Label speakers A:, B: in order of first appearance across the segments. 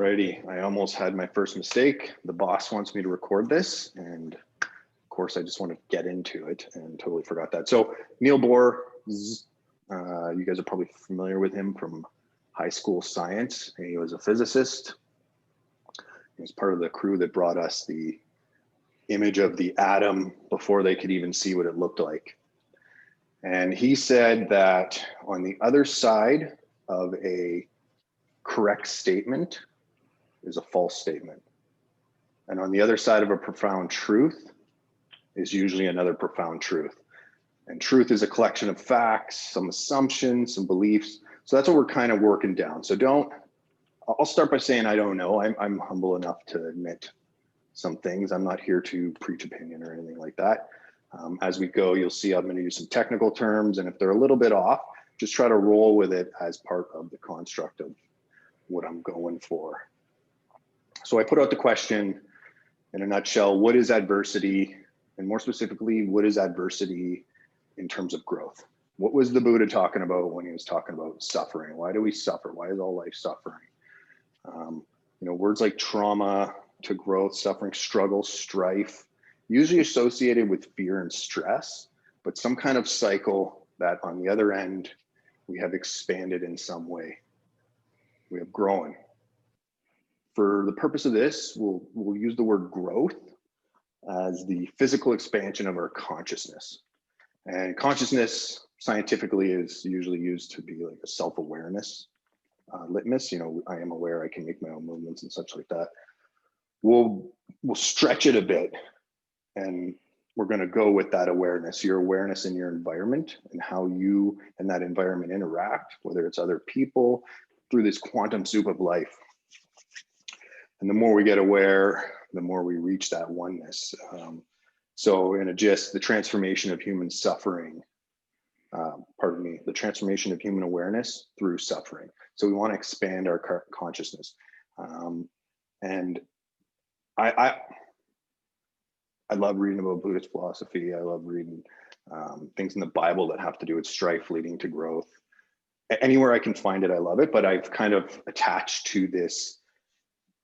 A: Alrighty, I almost had my first mistake. The boss wants me to record this, and of course I just want to get into it and totally forgot that. So Neil Bohr, you guys are probably familiar with him from high school science. He was a physicist. He was part of the crew that brought us the image of the atom before they could even see what it looked like. And he said that on the other side of a correct statement is a false statement. And on the other side of a profound truth is usually another profound truth. And truth is a collection of facts, some assumptions, some beliefs. So that's what we're kind of working down. So I'll start by saying I don't know. I'm humble enough to admit some things. I'm not here to preach opinion or anything like that. As we go, you'll see I'm going to use some technical terms, and if they're a little bit off, just try to roll with it as part of the construct of what I'm going for. So I put out the question in a nutshell: what is adversity? And more specifically, what is adversity in terms of growth? What was the Buddha talking about when he was talking about suffering? Why do we suffer? Why is all life suffering? Words like trauma to growth, suffering, struggle, strife, usually associated with fear and stress, but some kind of cycle that on the other end, we have expanded in some way. We have grown. For the purpose of this, we'll use the word growth as the physical expansion of our consciousness. And consciousness scientifically is usually used to be like a self-awareness litmus. I am aware, I can make my own movements and such like that. We'll stretch it a bit, and we're going to go with that awareness, your awareness in your environment and how you and that environment interact, whether it's other people, through this quantum soup of life. And the more we get aware, the more we reach that oneness. So in a gist, the transformation of human suffering, the transformation of human awareness through suffering. So we want to expand our consciousness. And I love reading about Buddhist philosophy. I love reading things in the Bible that have to do with strife leading to growth. Anywhere I can find it, I love it, but I've kind of attached to this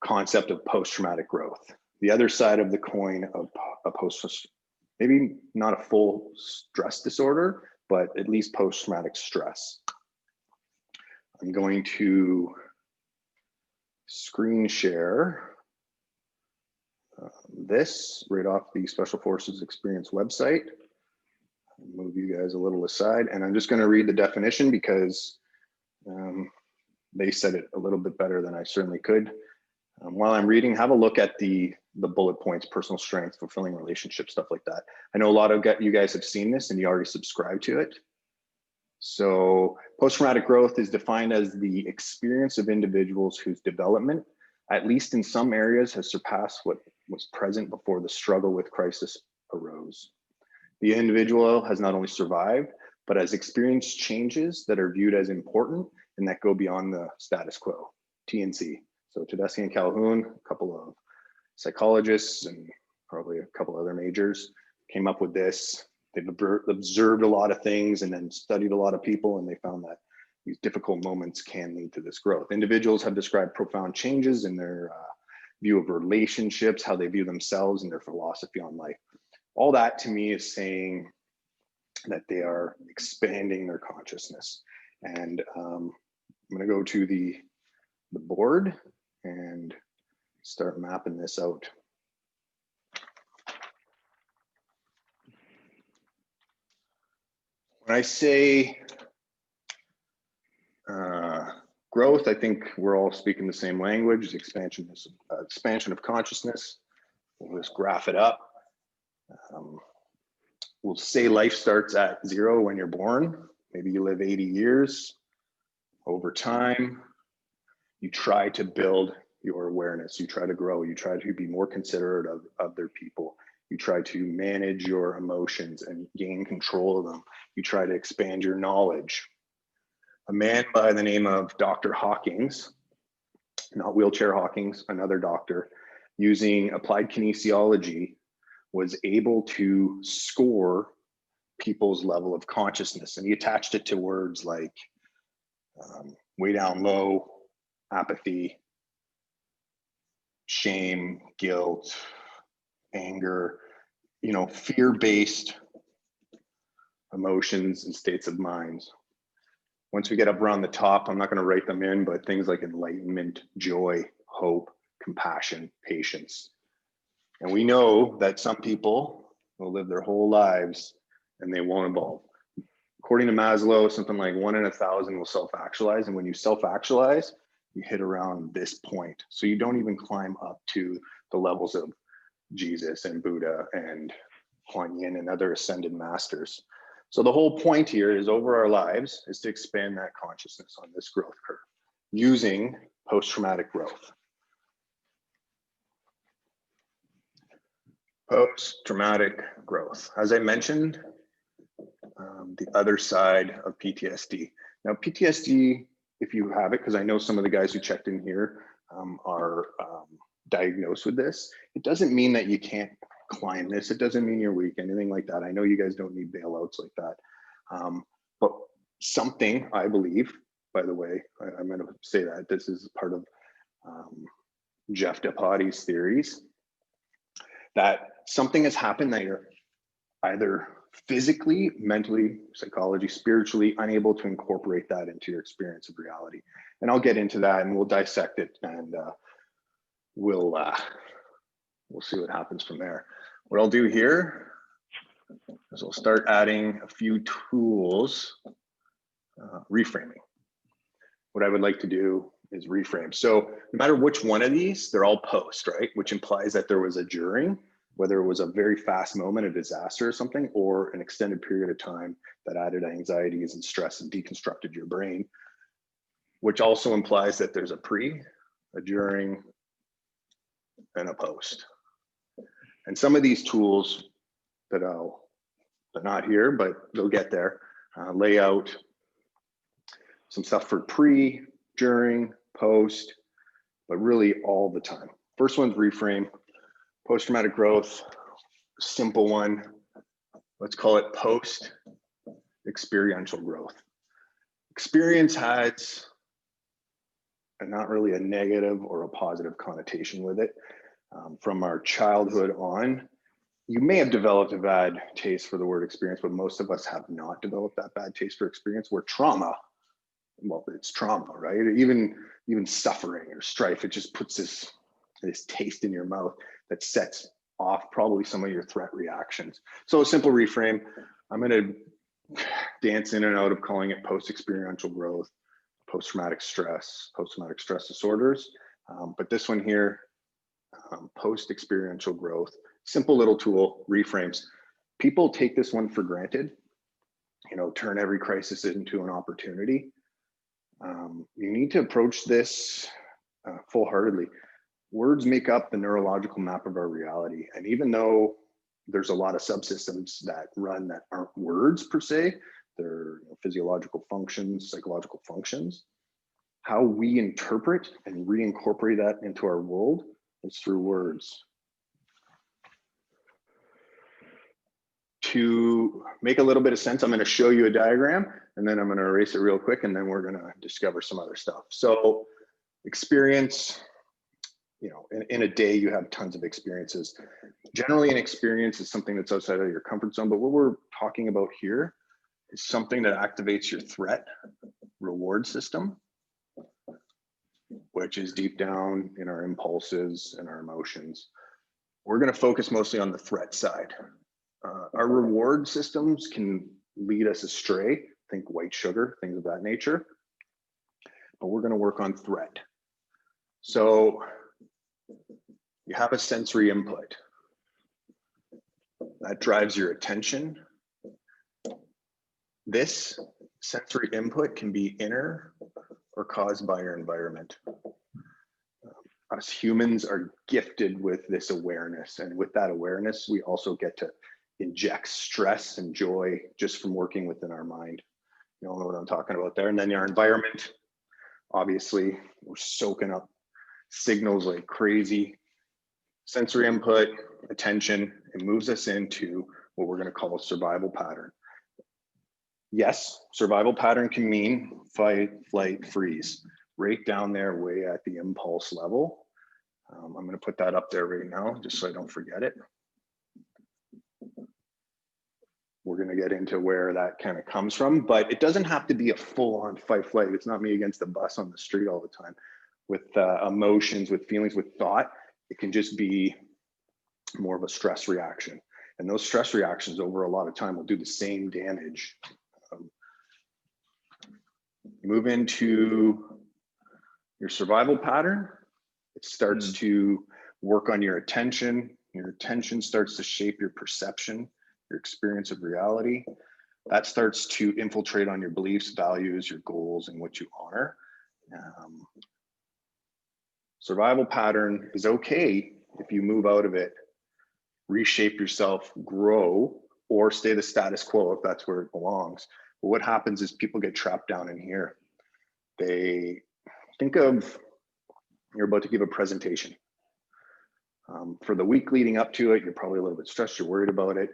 A: concept of post-traumatic growth. The other side of the coin of a maybe not a full stress disorder, but at least post-traumatic stress. I'm going to screen share this right off the Special Forces Experience website. I'll move you guys a little aside, and I'm just going to read the definition because they said it a little bit better than I certainly could. While I'm reading, have a look at the bullet points: personal strength, fulfilling relationships, stuff like that. I know a lot of you guys have seen this and you already subscribe to it. So post-traumatic growth is defined as the experience of individuals whose development, at least in some areas, has surpassed what was present before the struggle with crisis arose. The individual has not only survived, but has experienced changes that are viewed as important and that go beyond the status quo, T&C. So Tedeschi and Calhoun, a couple of psychologists and probably a couple other majors, came up with this. They've observed a lot of things and then studied a lot of people, and they found that these difficult moments can lead to this growth. Individuals have described profound changes in their view of relationships, how they view themselves, and their philosophy on life. All that to me is saying that they are expanding their consciousness. And I'm going to go to the board and start mapping this out. When I say growth, I think we're all speaking the same language. The expansion of consciousness. We'll just graph it up. We'll say life starts at 0 when you're born. Maybe you live 80 years. Over time, you try to build your awareness. You try to grow. You try to be more considerate of other people. You try to manage your emotions and gain control of them. You try to expand your knowledge. A man by the name of Dr. Hawkins, not wheelchair Hawkins, another doctor, using applied kinesiology, was able to score people's level of consciousness. And he attached it to words like way down low, apathy, shame, guilt, anger, you know, fear-based emotions and states of minds. Once we get up around the top, I'm not going to write them in, but things like enlightenment, joy, hope, compassion, patience. And we know that some people will live their whole lives and they won't evolve. According to Maslow, something like 1 in 1,000 will self-actualize. And when you self-actualize, you hit around this point. So you don't even climb up to the levels of Jesus and Buddha and Kuan Yin and other ascended masters. So the whole point here is over our lives is to expand that consciousness on this growth curve using post-traumatic growth. Post-traumatic growth. As I mentioned, the other side of PTSD. Now, PTSD, if you have it, because I know some of the guys who checked in here are diagnosed with this, it doesn't mean that you can't climb this. It doesn't mean you're weak, anything like that. I know you guys don't need bailouts like that. But something, I believe, by the way, I'm going to say that this is part of Jeff Depatie's theories, that something has happened that you're either physically, mentally, psychology, spiritually unable to incorporate that into your experience of reality. And I'll get into that and we'll dissect it and we'll see what happens from there. What I'll do here is I'll start adding a few tools, reframing. What I would like to do is reframe. So no matter which one of these, they're all post, right? Which implies that there was a during, whether it was a very fast moment, a disaster or something, or an extended period of time that added anxieties and stress and deconstructed your brain, which also implies that there's a pre, a during, and a post. And some of these tools that they're not here, but they'll get there, lay out some stuff for pre, during, post, but really all the time. First one's reframe. Post-traumatic growth, simple one. Let's call it post-experiential growth. Experience has not really a negative or a positive connotation with it. From our childhood on, you may have developed a bad taste for the word experience, but most of us have not developed that bad taste for experience. Where trauma, well, it's trauma, right? Even suffering or strife, it just puts this taste in your mouth that sets off probably some of your threat reactions. So a simple reframe, I'm going to dance in and out of calling it post-experiential growth, post-traumatic stress disorders. But this one here, post-experiential growth, simple little tool, reframes. People take this one for granted, you know, turn every crisis into an opportunity. You need to approach this full-heartedly. Words make up the neurological map of our reality. And even though there's a lot of subsystems that run that aren't words per se, they're physiological functions, psychological functions, how we interpret and reincorporate that into our world is through words. To make a little bit of sense, I'm going to show you a diagram and then I'm going to erase it real quick and then we're going to discover some other stuff. So experience, you know, in a day you have tons of experiences. Generally an experience is something that's outside of your comfort zone, but what we're talking about here is something that activates your threat reward system, which is deep down in our impulses and our emotions. We're going to focus mostly on the threat side. Our reward systems can lead us astray, think white sugar, things of that nature, but we're going to work on threat. So you have a sensory input that drives your attention. This sensory input can be inner or caused by your environment. Us humans are gifted with this awareness, and with that awareness, we also get to inject stress and joy just from working within our mind. You all know what I'm talking about there. And then our environment, obviously, we're soaking up signals like crazy. Sensory input, attention, it moves us into what we're going to call a survival pattern. Yes, survival pattern can mean fight, flight, freeze, right down there way at the impulse level. I'm going to put that up there right now, just so I don't forget it. We're going to get into where that kind of comes from, but it doesn't have to be a full-on fight-flight. It's not me against the bus on the street all the time. With emotions, with feelings, with thought, it can just be more of a stress reaction. And those stress reactions over a lot of time will do the same damage. Move into your survival pattern. It starts to work on your attention. Your attention starts to shape your perception, your experience of reality. That starts to infiltrate on your beliefs, values, your goals, and what you honor. Survival pattern is okay if you move out of it, reshape yourself, grow, or stay the status quo if that's where it belongs. But what happens is people get trapped down in here. They think of, you're about to give a presentation. For the week leading up to it, you're probably a little bit stressed, you're worried about it.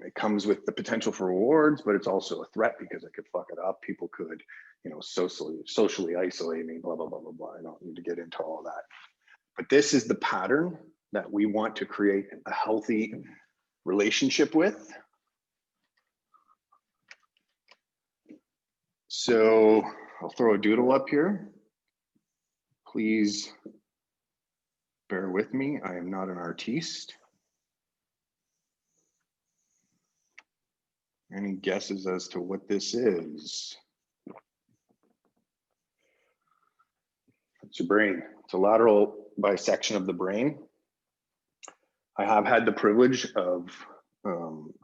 A: It comes with the potential for rewards, but it's also a threat because it could fuck it up. People could, you know, socially isolate me, blah, blah, blah, blah, blah. I don't need to get into all that. But this is the pattern that we want to create a healthy relationship with. So I'll throw a doodle up here. Please bear with me. I am not an artiste. Any guesses as to what this is? It's your brain. It's a lateral bisection of the brain. I have had the privilege of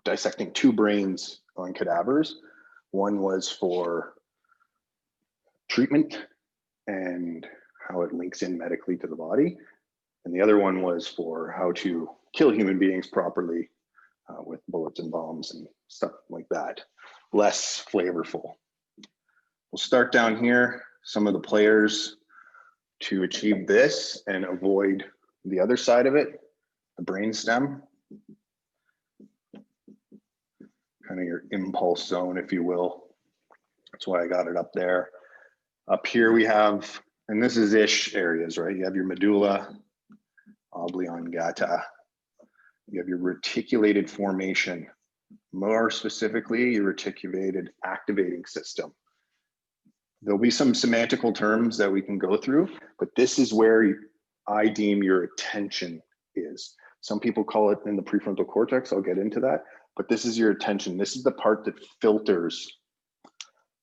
A: dissecting 2 brains on cadavers. One was for treatment and how it links in medically to the body. And the other one was for how to kill human beings properly with bullets and bombs and stuff like that. Less flavorful. We'll start down here. Some of the players to achieve this and avoid the other side of it, the brainstem, kind of your impulse zone, if you will. That's why I got it up there. Up here we have, and this is ish areas, right? You have your medulla oblongata. You have your reticulated formation. More specifically, your reticulated activating system. There'll be some semantical terms that we can go through, but this is where I deem your attention is. Some people call it in the prefrontal cortex. I'll get into that, but this is your attention. This is the part that filters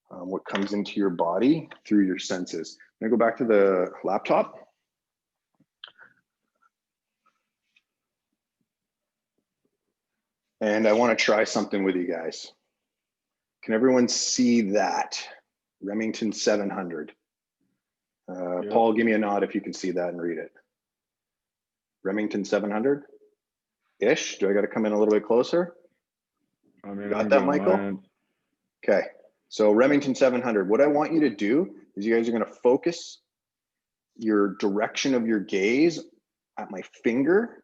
A: what comes into your body through your senses. I'm gonna go back to the laptop. And I want to try something with you guys. Can everyone see that? Remington 700. Yep. Paul, give me a nod if you can see that and read it. Remington 700-ish. Do I got to come in a little bit closer?
B: I mean,
A: got that, Michael? Okay. So Remington 700. What I want you to do is you guys are going to focus your direction of your gaze at my finger,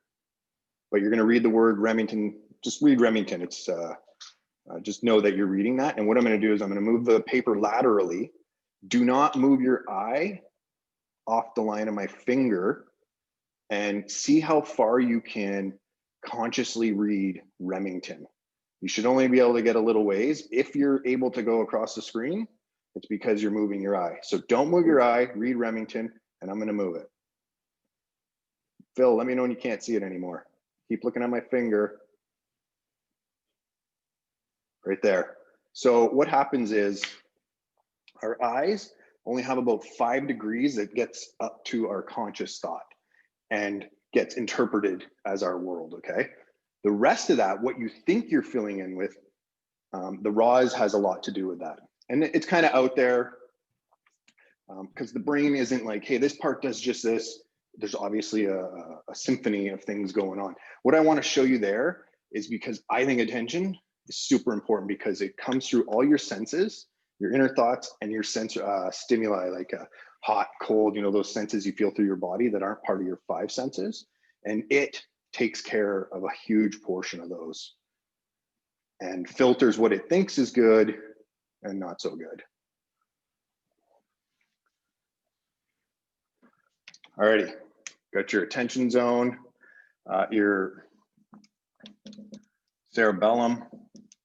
A: but you're going to read the word Remington. Just read Remington. It's just know that you're reading that. And what I'm going to do is I'm going to move the paper laterally. Do not move your eye off the line of my finger, and see how far you can consciously read Remington. You should only be able to get a little ways. If you're able to go across the screen, it's because you're moving your eye. So don't move your eye, read Remington, and I'm going to move it. Phil, let me know when you can't see it anymore. Keep looking at my finger. Right there. So what happens is our eyes only have about 5 degrees that gets up to our conscious thought and gets interpreted as our world, okay? The rest of that, what you think you're filling in with, the raws has a lot to do with that. And it's kind of out there because the brain isn't like, hey, this part does just this. There's obviously a symphony of things going on. What I want to show you there is because I think attention is super important because it comes through all your senses, your inner thoughts, and your sense stimuli like hot, cold, you know, those senses you feel through your body that aren't part of your 5 senses. And it takes care of a huge portion of those and filters what it thinks is good and not so good. Alrighty, got your attention zone, your cerebellum.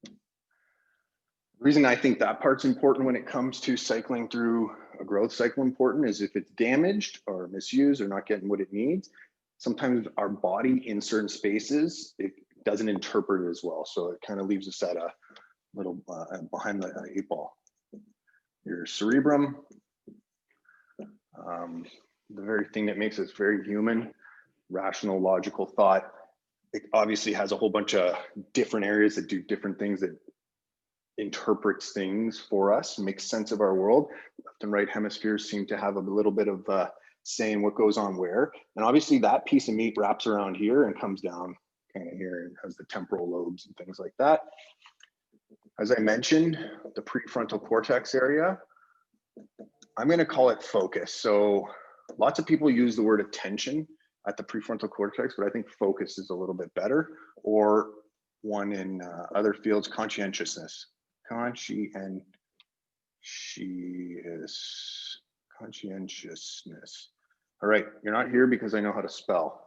A: The reason I think that part's important when it comes to cycling through a growth cycle important is if it's damaged or misused or not getting what it needs, sometimes our body in certain spaces, it doesn't interpret it as well. So it kind of leaves us at a little behind the 8 ball. Your cerebrum, the very thing that makes us very human, rational, logical thought. It obviously has a whole bunch of different areas that do different things, that interprets things for us, makes sense of our world. Left and right hemispheres seem to have a little bit of saying what goes on where. And obviously that piece of meat wraps around here and comes down kind of here and has the temporal lobes and things like that. As I mentioned, the prefrontal cortex area, I'm going to call it focus. So lots of people use the word attention at the prefrontal cortex, but I think focus is a little bit better, or one in other fields, conscientiousness. Conscientiousness. All right, you're not here because I know how to spell.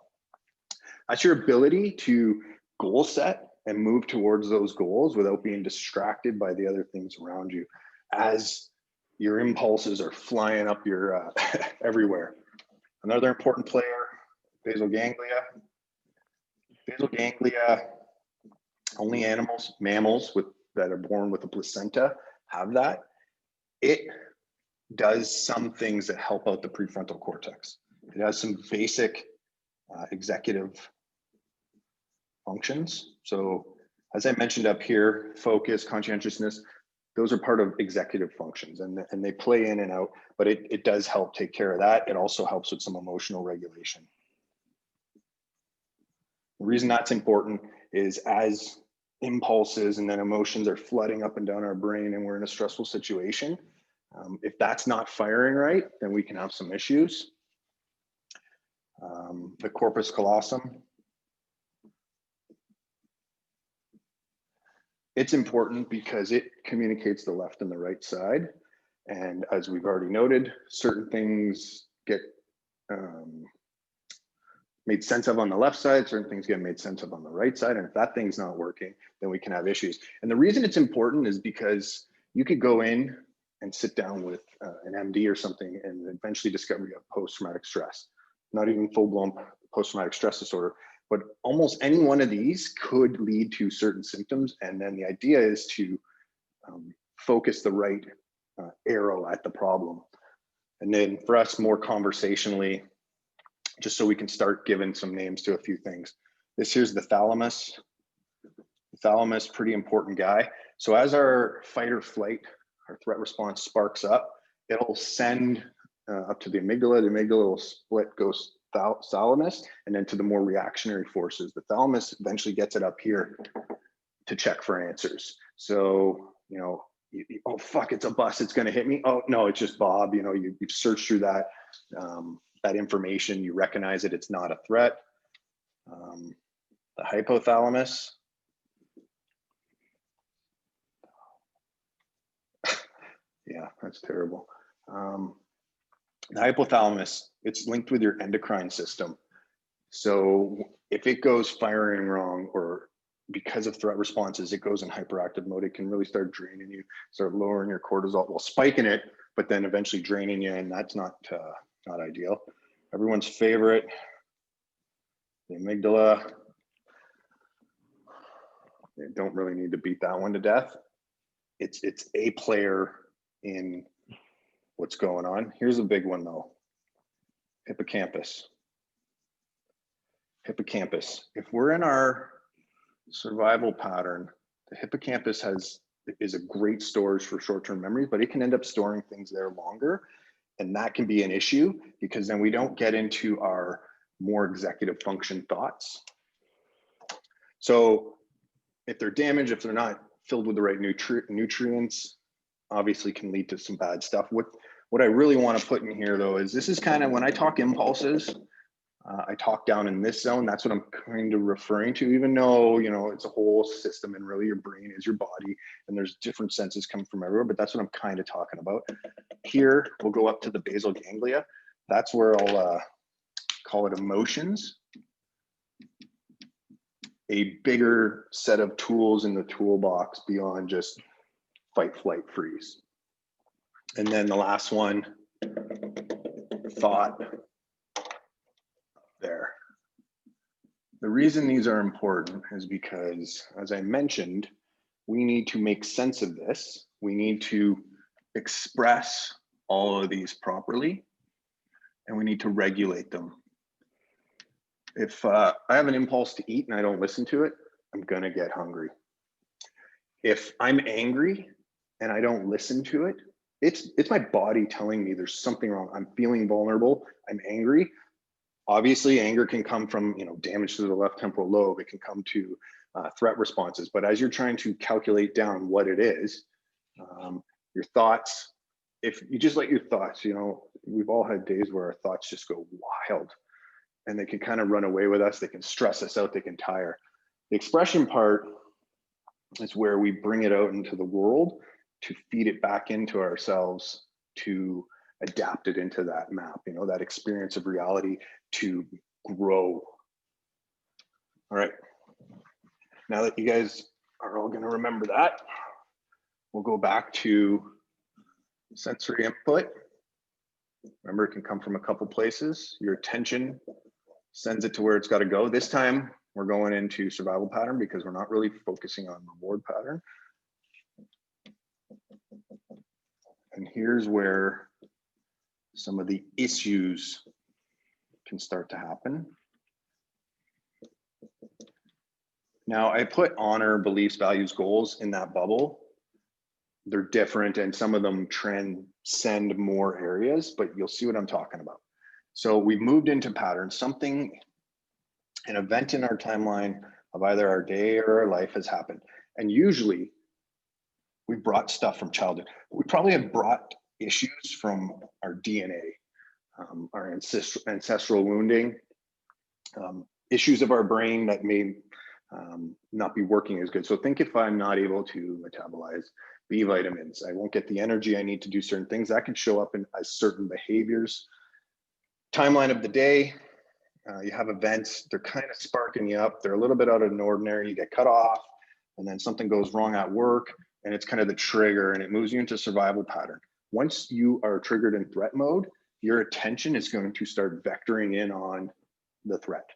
A: That's your ability to goal set and move towards those goals without being distracted by the other things around you as your impulses are flying up your everywhere. Another important player, basal ganglia. Basal ganglia, only animals, mammals that are born with a placenta have that. It does some things that help out the prefrontal cortex. It has some basic executive functions. So as I mentioned up here, focus, conscientiousness, those are part of executive functions, and they play in and out, but it does help take care of that. It also helps with some emotional regulation. The reason that's important is as impulses and then emotions are flooding up and down our brain and we're in a stressful situation, if that's not firing right, then we can have some issues. The corpus callosum, it's important because it communicates the left and the right side. And as we've already noted, certain things get made sense of on the left side, certain things get made sense of on the right side. And if that thing's not working, then we can have issues. And the reason it's important is because you could go in and sit down with an MD or something and eventually discover you have post-traumatic stress, not even full-blown post-traumatic stress disorder, but almost any one of these could lead to certain symptoms. And then the idea is to focus the right arrow at the problem. And then for us, more conversationally, just so we can start giving some names to a few things. This here's the thalamus. The thalamus, pretty important guy. So as our fight or flight, our threat response sparks up, it'll send up to the amygdala. The amygdala will split, goes thalamus, and then to the more reactionary forces. The thalamus eventually gets it up here to check for answers. So, you know, oh fuck, it's a bus, it's gonna hit me. Oh no, it's just Bob. You know, you've searched through that that information, you recognize it, it's not a threat. The hypothalamus. Yeah, that's terrible. The hypothalamus, it's linked with your endocrine system. So if it goes firing wrong, or because of threat responses, it goes in hyperactive mode, it can really start draining you, start lowering your cortisol, well, spiking it, but then eventually draining you, and that's not ideal. Everyone's favorite, the amygdala. You don't really need to beat that one to death. It's a player in what's going on. Here's a big one though, hippocampus. Hippocampus. If we're in our survival pattern, the hippocampus is a great storage for short-term memories, but it can end up storing things there longer. And that can be an issue because then we don't get into our more executive function thoughts. So if they're damaged, if they're not filled with the right nutrients, obviously can lead to some bad stuff. What I really want to put in here though is this is kind of, when I talk impulses, I talk down in this zone. That's what I'm kind of referring to, even though, you know, it's a whole system and really your brain is your body and there's different senses coming from everywhere, but that's what I'm kind of talking about. Here, we'll go up to the basal ganglia. That's where I'll call it emotions, a bigger set of tools in the toolbox beyond just fight, flight, freeze. And then the last one, thought, there. The reason these are important is because, as I mentioned, we need to make sense of this. We need to express all of these properly, and we need to regulate them. If I have an impulse to eat and I don't listen to it, I'm gonna get hungry. If I'm angry and I don't listen to it, it's my body telling me there's something wrong. I'm feeling vulnerable, I'm angry. Obviously, anger can come from damage to the left temporal lobe. It can come to threat responses. But as you're trying to calculate down what it is, your thoughts, if you just let your thoughts, we've all had days where our thoughts just go wild and they can kind of run away with us. They can stress us out. They can tire. The expression part is where we bring it out into the world to feed it back into ourselves, to adapt it into that map, that experience of reality, to grow. All right. Now that you guys are all going to remember that, we'll go back to sensory input. Remember, it can come from a couple places. Your attention sends it to where it's got to go. This time, we're going into survival pattern because we're not really focusing on reward pattern. And here's where some of the issues can start to happen. Now, I put honor, beliefs, values, goals in that bubble. They're different and some of them transcend more areas, but you'll see what I'm talking about. So we've moved into patterns. An event in our timeline of either our day or our life has happened. And usually we brought stuff from childhood. We probably have brought issues from our DNA, our ancestral wounding, issues of our brain that may not be working as good. So think if I'm not able to metabolize B vitamins, I won't get the energy I need to do certain things. That can show up as certain behaviors. Timeline of the day, you have events, they're kind of sparking you up. They're a little bit out of the ordinary. You get cut off and then something goes wrong at work and it's kind of the trigger and it moves you into survival pattern. Once you are triggered in threat mode, your attention is going to start vectoring in on the threat.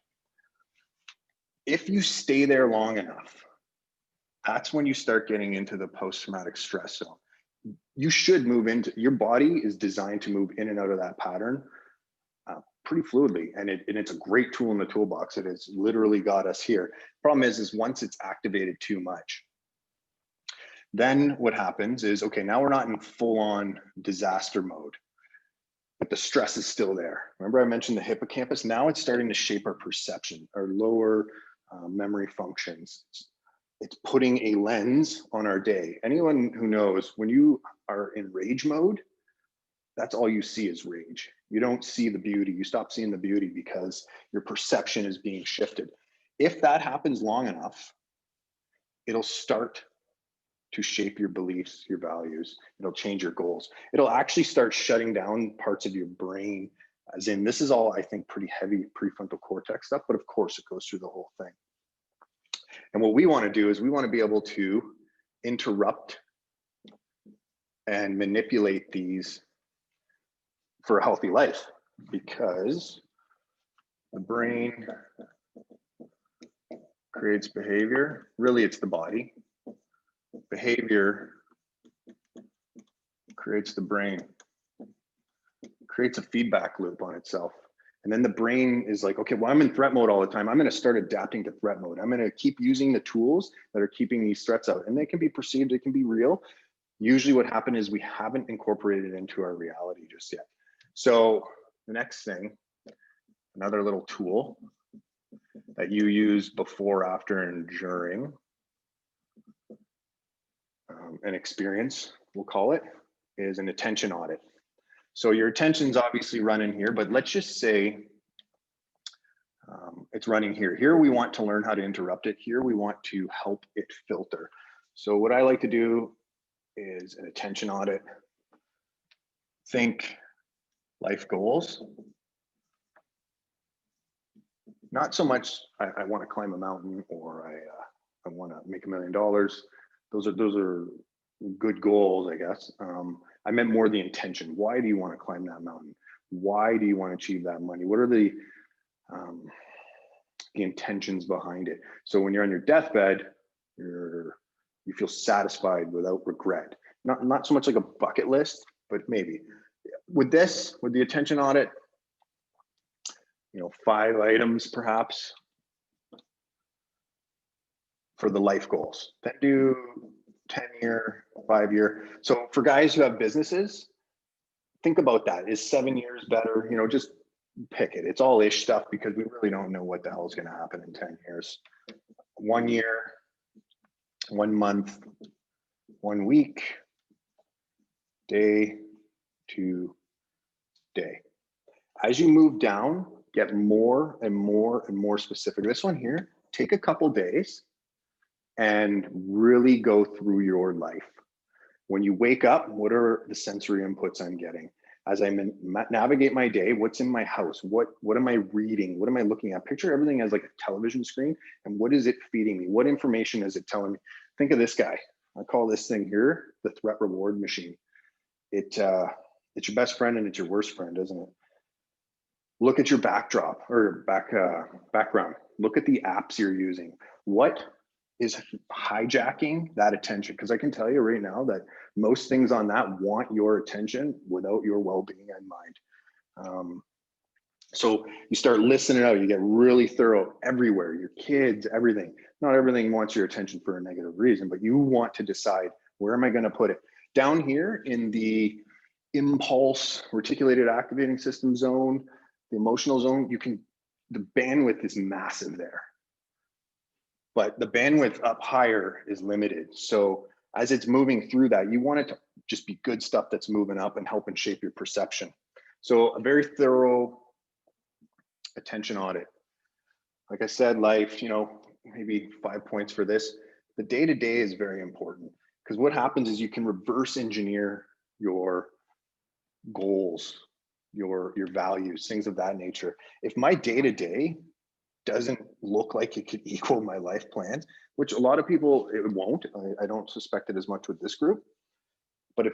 A: If you stay there long enough, that's when you start getting into the post-traumatic stress zone. You should move into, your body is designed to move in and out of that pattern pretty fluidly. And it's a great tool in the toolbox. It has literally got us here. Problem is once it's activated too much, then what happens is, okay, now we're not in full-on disaster mode, but the stress is still there. Remember I mentioned the hippocampus? Now it's starting to shape our perception, our lower memory functions. It's putting a lens on our day. Anyone who knows, when you are in rage mode, that's all you see is rage. You don't see the beauty. You stop seeing the beauty because your perception is being shifted. If that happens long enough, it'll start to shape your beliefs, your values. It'll change your goals. It'll actually start shutting down parts of your brain, as in, this is all, I think, pretty heavy prefrontal cortex stuff, but of course it goes through the whole thing. And what we want to do is we want to be able to interrupt and manipulate these for a healthy life, because the brain creates behavior. Really, it's the body. Behavior creates the brain, creates a feedback loop on itself. And then the brain is like, okay, well, I'm in threat mode all the time. I'm going to start adapting to threat mode. I'm going to keep using the tools that are keeping these threats out. And they can be perceived, it can be real. Usually what happened is we haven't incorporated it into our reality just yet. So the next thing, another little tool that you use before, after, and during an experience, we'll call it, is an attention audit. So your attention's obviously running here, but let's just say it's running here. Here we want to learn how to interrupt it. Here we want to help it filter. So what I like to do is an attention audit. Think life goals. Not so much I want to climb a mountain, or I want to make $1 million. Those are good goals, I guess. I meant more the intention. Why do you want to climb that mountain? Why do you want to achieve that money? What are the intentions behind it? So when you're on your deathbed, you feel satisfied without regret. Not so much like a bucket list, but maybe with the attention audit, 5 items perhaps for the life goals. Then do 10-year, 5-year. So for guys who have businesses, think about that. Is 7 years better? Just pick it. It's all ish stuff because we really don't know what the hell is going to happen in 10 years. 1 year, 1 month, 1 week, day to day. As you move down, get more and more and more specific. This one here, take a couple days and really go through your life. When you wake up, what are the sensory inputs I'm getting? As I navigate my day, what's in my house? What am I reading? What am I looking at? Picture everything as like a television screen, and what is it feeding me? What information is it telling me? Think of this guy. I call this thing here the threat reward machine. It's your best friend and it's your worst friend, isn't it? Look at your backdrop or background. Look at the apps you're using. What is hijacking that attention? Because I can tell you right now that most things on that want your attention without your well-being in mind. So you start listening out, you get really thorough everywhere, your kids, everything. Not everything wants your attention for a negative reason, but you want to decide, where am I going to put it? Down here in the impulse, reticulated activating system zone, the emotional zone, the bandwidth is massive there. But the bandwidth up higher is limited. So as it's moving through that, you want it to just be good stuff that's moving up and helping shape your perception. So a very thorough attention audit. Like I said, life, maybe 5 points for this. The day-to-day is very important, because what happens is you can reverse engineer your goals, your values, things of that nature. If my day-to-day doesn't look like it could equal my life plans, which a lot of people, it won't. I don't suspect it as much with this group. But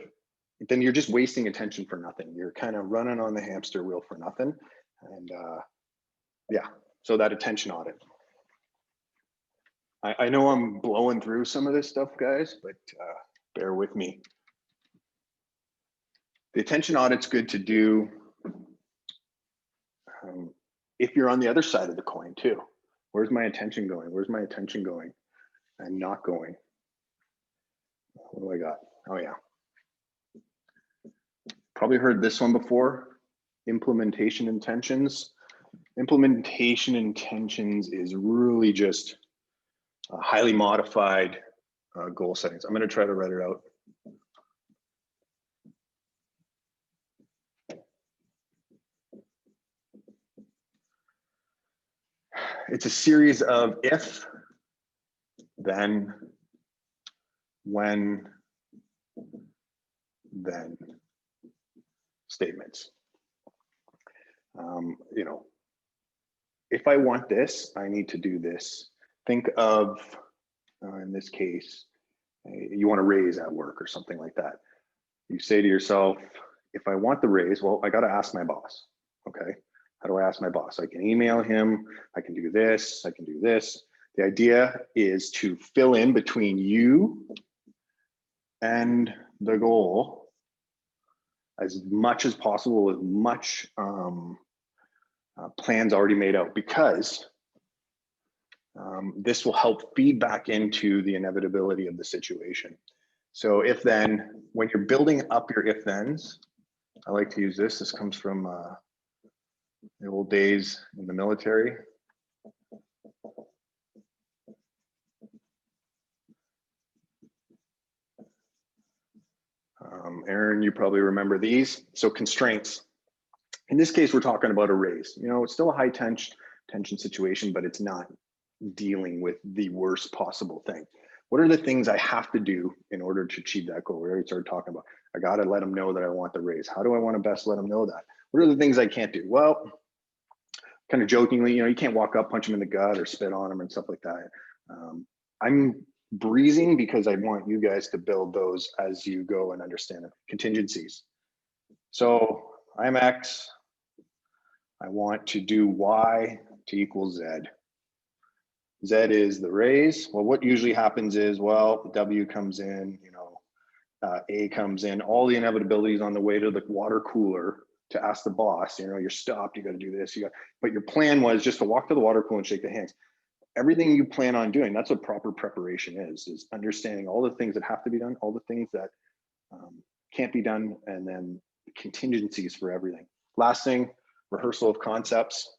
A: then you're just wasting attention for nothing. You're kind of running on the hamster wheel for nothing. And yeah, so that attention audit. I know I'm blowing through some of this stuff, guys, but bear with me. The attention audit's good to do if you're on the other side of the coin too. Where's my attention going? Where's my attention going and not going? What do I got? Oh yeah. Probably heard this one before. Implementation intentions. Implementation intentions is really just highly modified goal settings. I'm going to try to write it out. It's a series of if, then, when, then statements. If I want this, I need to do this. Think of, in this case, you want to raise at work or something like that. You say to yourself, if I want the raise, well, I got to ask my boss. Okay. How do I ask my boss? I can email him. I can do this. I can do this. The idea is to fill in between you and the goal as much as possible, with much plans already made out, because this will help feed back into the inevitability of the situation. So if then, when you're building up your if thens, I like to use this. This comes from the old days in the military. Aaron, you probably remember these. So constraints. In this case, we're talking about a raise. It's still a high tension situation, but it's not dealing with the worst possible thing. What are the things I have to do in order to achieve that goal? We already started talking about, I got to let them know that I want the raise. How do I want to best let them know that? What are the things I can't do? Well, kind of jokingly, you can't walk up, punch them in the gut or spit on them and stuff like that. I'm breezing because I want you guys to build those as you go and understand it. Contingencies. So I'm X. I want to do Y to equal Z. Z is the raise. Well, what usually happens is, well, W comes in, A comes in, all the inevitabilities on the way to the water cooler to ask the boss, you're stopped, you got to do this, but your plan was just to walk to the water cooler and shake the hands. Everything you plan on doing, that's what proper preparation is understanding all the things that have to be done, all the things that can't be done, and then contingencies for everything. Last thing, rehearsal of concepts.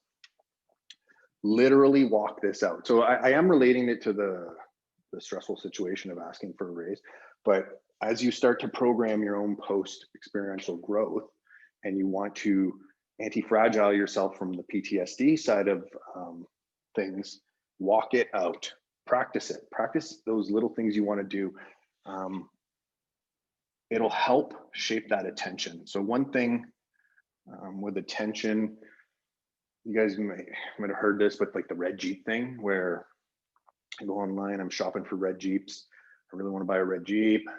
A: Literally walk this out. So I am relating it to the stressful situation of asking for a raise, but as you start to program your own post-experiential growth and you want to anti-fragile yourself from the PTSD side of things, walk it out, practice it, practice those little things you want to do. It'll help shape that attention. So one thing with attention, you guys might have heard this, but like the red Jeep thing, where I go online, I'm shopping for red Jeeps. I really want to buy a red Jeep.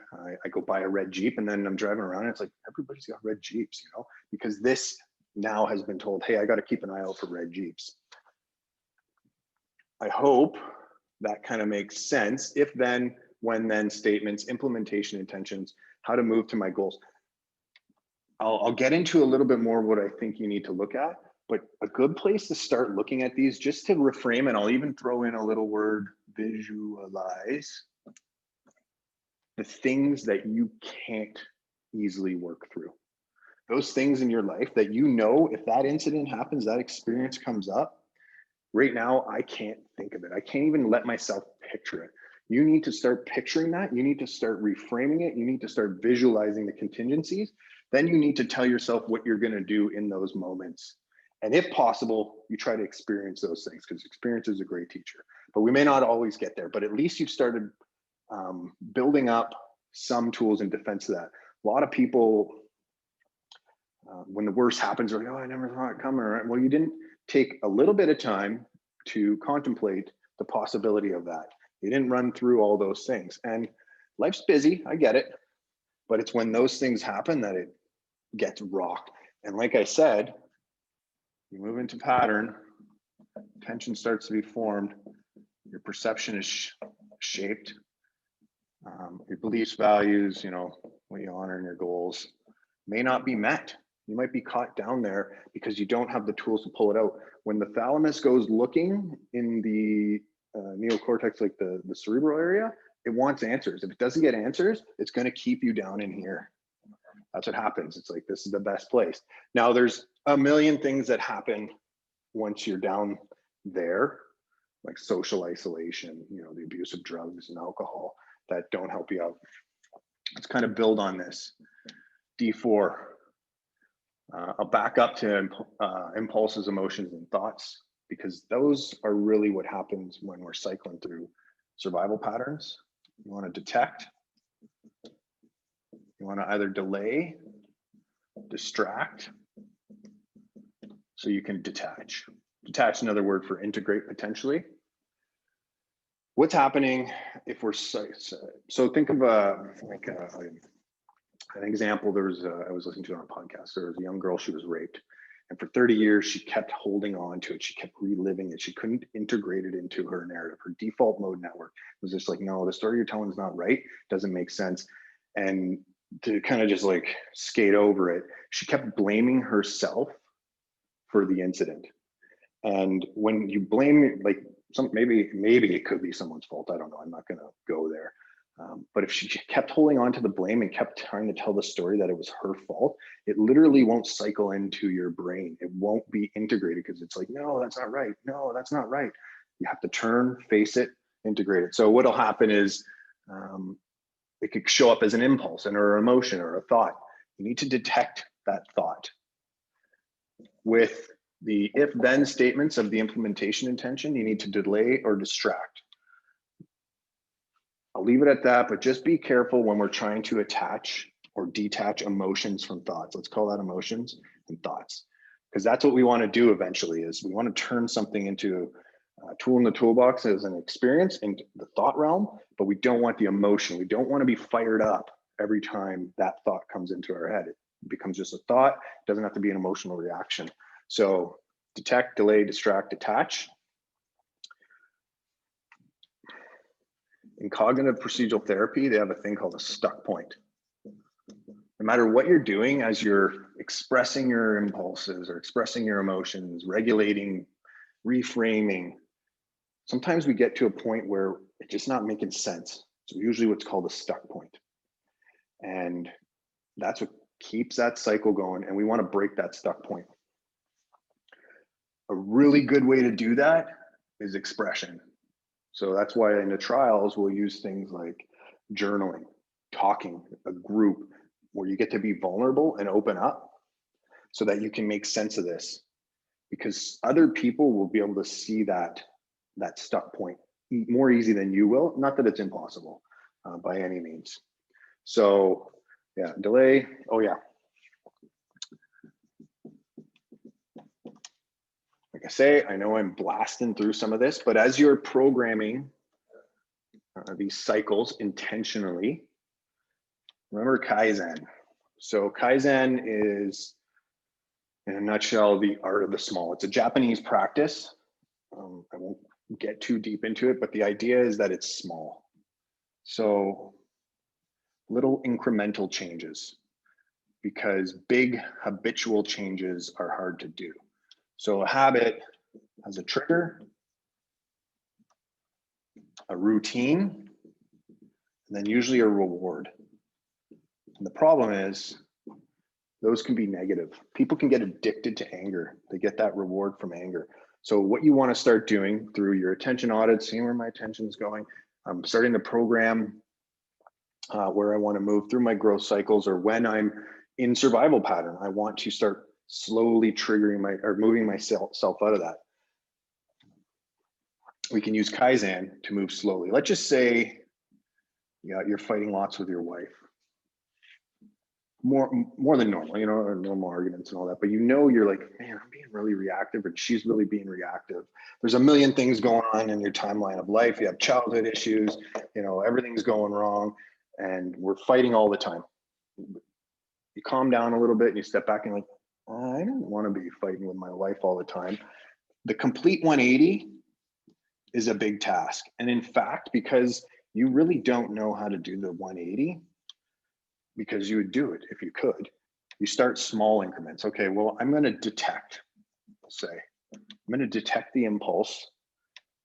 A: I go buy a red Jeep, and then I'm driving around and it's like, everybody's got red Jeeps, because this now has been told, hey, I got to keep an eye out for red Jeeps. I hope that kind of makes sense. If then, when then statements, implementation intentions, how to move to my goals. I'll get into a little bit more what I think you need to look at, but a good place to start looking at these, just to reframe, and I'll even throw in a little word, visualize the things that you can't easily work through. Those things in your life that if that incident happens, that experience comes up, right now, I can't think of it. I can't even let myself picture it. You need to start picturing that. You need to start reframing it. You need to start visualizing the contingencies. Then you need to tell yourself what you're going to do in those moments. And if possible, you try to experience those things, because experience is a great teacher. But we may not always get there, but at least you've started building up some tools in defense of that. A lot of people, when the worst happens, are like, oh, I never saw it coming. Right? Well, you didn't take a little bit of time to contemplate the possibility of that. You didn't run through all those things. And life's busy, I get it, but it's when those things happen that it gets rocked. And like I said, you move into pattern, tension starts to be formed, your perception is shaped, your beliefs, values, what you honor in your goals may not be met. You might be caught down there because you don't have the tools to pull it out. When the thalamus goes looking in the neocortex, like the cerebral area, it wants answers. If it doesn't get answers, it's going to keep you down in here. That's what happens. It's like, this is the best place. Now, there's a million things that happen once you're down there, like social isolation, the abuse of drugs and alcohol that don't help you out. Let's kind of build on this. D4. I'll back up to impulses, emotions, and thoughts, because those are really what happens when we're cycling through survival patterns. You want to detect. You want to either delay, distract, so you can detach. Detach, another word for integrate potentially. What's happening if we're, so think of an example. I was listening to it on a podcast. There was a young girl, she was raped. And for 30 years, she kept holding on to it. She kept reliving it. She couldn't integrate it into her narrative. Her default mode network was just like, no, the story you're telling is not right. Doesn't make sense. And to kind of just like skate over it, she kept blaming herself for the incident. And when you blame, like, maybe it could be someone's fault. I don't know. I'm not going to go there. But if she kept holding on to the blame and kept trying to tell the story that it was her fault, it literally won't cycle into your brain. It won't be integrated, because it's like, no, that's not right. No, that's not right. You have to turn, face it, integrate it. So what'll happen is it could show up as an impulse or an emotion or a thought. You need to detect that thought. With the if-then statements of the implementation intention, you need to delay or distract. I'll leave it at that, but just be careful when we're trying to attach or detach emotions from thoughts. Let's call that emotions and thoughts. because that's what we want to do eventually. Is we want to turn something into a tool in the toolbox as an experience in the thought realm, but we don't want the emotion. We don't want to be fired up every time that thought comes into our head. It becomes just a thought. It doesn't have to be an emotional reaction. So detect, delay, distract, detach. In cognitive procedural therapy, they have a thing called a stuck point. No matter what you're doing as you're expressing your impulses or expressing your emotions, regulating, reframing, sometimes we get to a point where it's just not making sense. So usually what's called a stuck point. And that's what keeps that cycle going. And we want to break that stuck point. A really good way to do that is expression. So that's why in the trials, we'll use things like journaling, talking, a group where you get to be vulnerable and open up so that you can make sense of this, because other people will be able to see that stuck point more easy than you will. Not that it's impossible by any means. So yeah, delay. Oh yeah. Like I say, I know I'm blasting through some of this, but as you're programming these cycles intentionally, remember Kaizen. So Kaizen is, in a nutshell, the art of the small. It's a Japanese practice. I won't get too deep into it, but the idea is that it's small. So little incremental changes, because big habitual changes are hard to do. So a habit has a trigger, a routine, and then usually a reward. And the problem is those can be negative. People can get addicted to anger. They get that reward from anger. So what you want to start doing through your attention audit, seeing where my attention is going, I'm starting the program where I want to move through my growth cycles, or when I'm in survival pattern, I want to start slowly triggering moving myself out of that. We can use Kaizen to move slowly. Let's just say you're fighting lots with your wife. More than normal, or normal arguments and all that, but you're like, man, I'm being really reactive, and she's really being reactive. There's a million things going on in your timeline of life. You have childhood issues, everything's going wrong, and we're fighting all the time. You calm down a little bit and you step back and like, I don't want to be fighting with my wife all the time. The complete 180 is a big task. And in fact, because you really don't know how to do the 180, because you would do it if you could, you start small increments. Okay, well, I'm going to detect, say, I'm going to detect the impulse.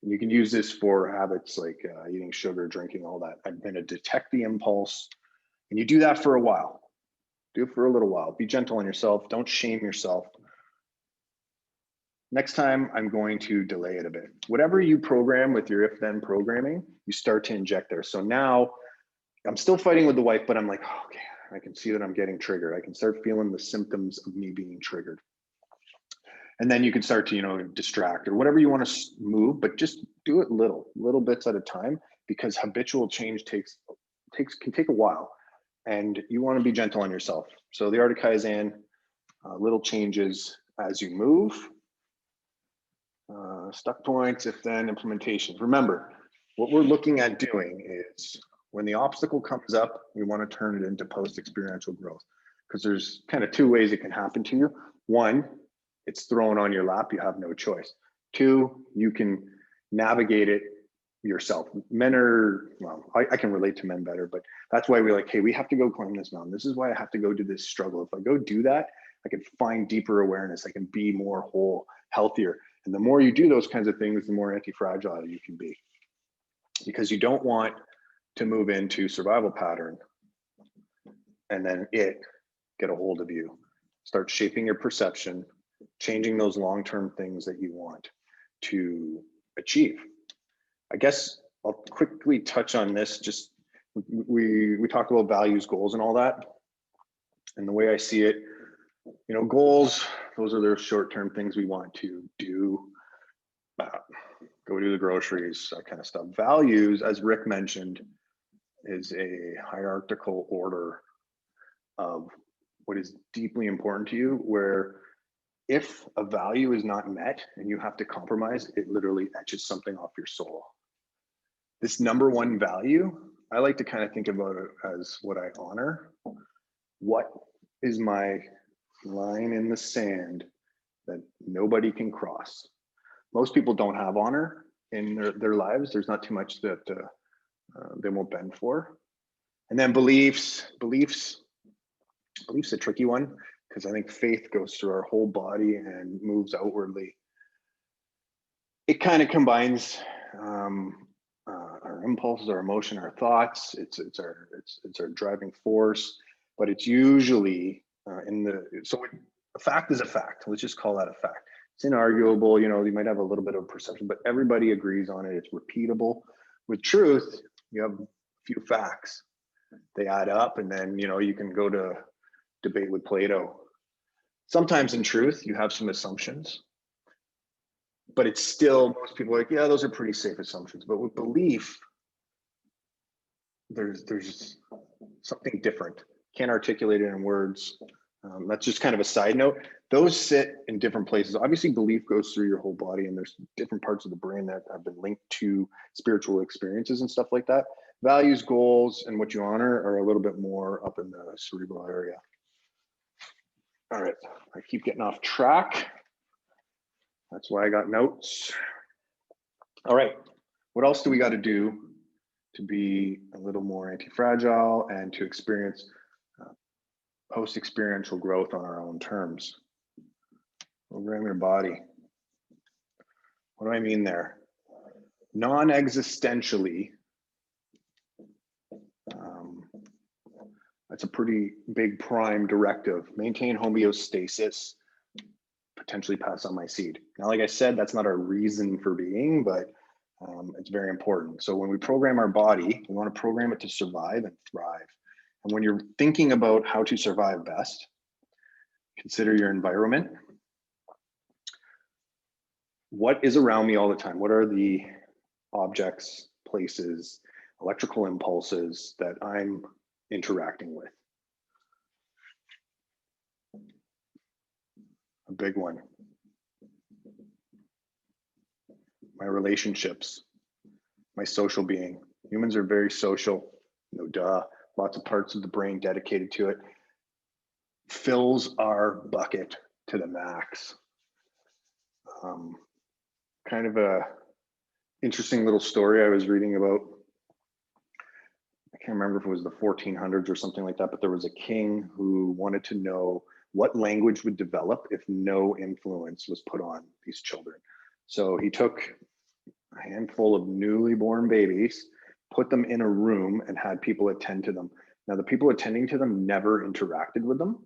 A: And you can use this for habits like eating sugar, drinking, all that. I'm going to detect the impulse. And you do that for a while. Do it for a little while. Be gentle on yourself. Don't shame yourself. Next time, I'm going to delay it a bit. Whatever you program with your if-then programming, you start to inject there. So now I'm still fighting with the wife, but I'm like, oh, okay, I can see that I'm getting triggered. I can start feeling the symptoms of me being triggered. And then you can start to, distract or whatever you want to move, but just do it little bits at a time, because habitual change can take a while, and you want to be gentle on yourself. So the art of Kaizen, little changes as you move, stuck points, if then implementations. Remember, what we're looking at doing is when the obstacle comes up, we want to turn it into post-experiential growth, because there's kind of two ways it can happen to you. One, it's thrown on your lap, you have no choice. Two, you can navigate it yourself. Men are, well, I can relate to men better, but that's why we're like, hey, we have to go climb this mountain. This is why I have to go do this struggle. If I go do that, I can find deeper awareness. I can be more whole, healthier. And the more you do those kinds of things, the more anti-fragile you can be, because you don't want to move into survival pattern and then it get a hold of you. Start shaping your perception, changing those long-term things that you want to achieve. I guess I'll quickly touch on this. Just we talked about values, goals, and all that. And the way I see it, goals, those are the short-term things we want to do. Go do the groceries, that kind of stuff. Values, as Rick mentioned, is a hierarchical order of what is deeply important to you, where if a value is not met and you have to compromise, it literally etches something off your soul. This number one value, I like to kind of think about it as what I honor. What is my line in the sand that nobody can cross? Most people don't have honor in their lives. There's not too much that they won't bend for. And then beliefs a tricky one, because I think faith goes through our whole body and moves outwardly. It kind of combines our impulses, our emotion, our thoughts. It's our driving force, but it's usually a fact is a fact. Let's just call that a fact. It's inarguable. You know, you might have a little bit of perception, but everybody agrees on it. It's repeatable. With truth, you have a few facts. They add up, and then you can go to debate with Plato. Sometimes in truth, you have some assumptions, but it's still, most people are like, yeah, those are pretty safe assumptions. But with belief, there's something different. Can't articulate it in words. That's just kind of a side note. Those sit in different places. Obviously, belief goes through your whole body, and there's different parts of the brain that have been linked to spiritual experiences and stuff like that. Values, goals, and what you honor are a little bit more up in the cerebral area. All right, I keep getting off track. That's why I got notes. All right, what else do we got to do to be a little more anti-fragile and to experience post-experiential growth on our own terms? Program your body. What do I mean there? Non-existentially, that's a pretty big prime directive. Maintain homeostasis, potentially pass on my seed. Now, like I said, that's not our reason for being, but it's very important. So when we program our body, we want to program it to survive and thrive. And when you're thinking about how to survive best, consider your environment. What is around me all the time? What are the objects, places, electrical impulses that I'm interacting with? A big one. My relationships, my social being. Humans are very social, no duh. Lots of parts of the brain dedicated to it. Fills our bucket to the max. Kind of a interesting little story I was reading about. I can't remember if it was the 1400s or something like that, but there was a king who wanted to know what language would develop if no influence was put on these children. So he took a handful of newly born babies, put them in a room, and had people attend to them. Now, the people attending to them never interacted with them,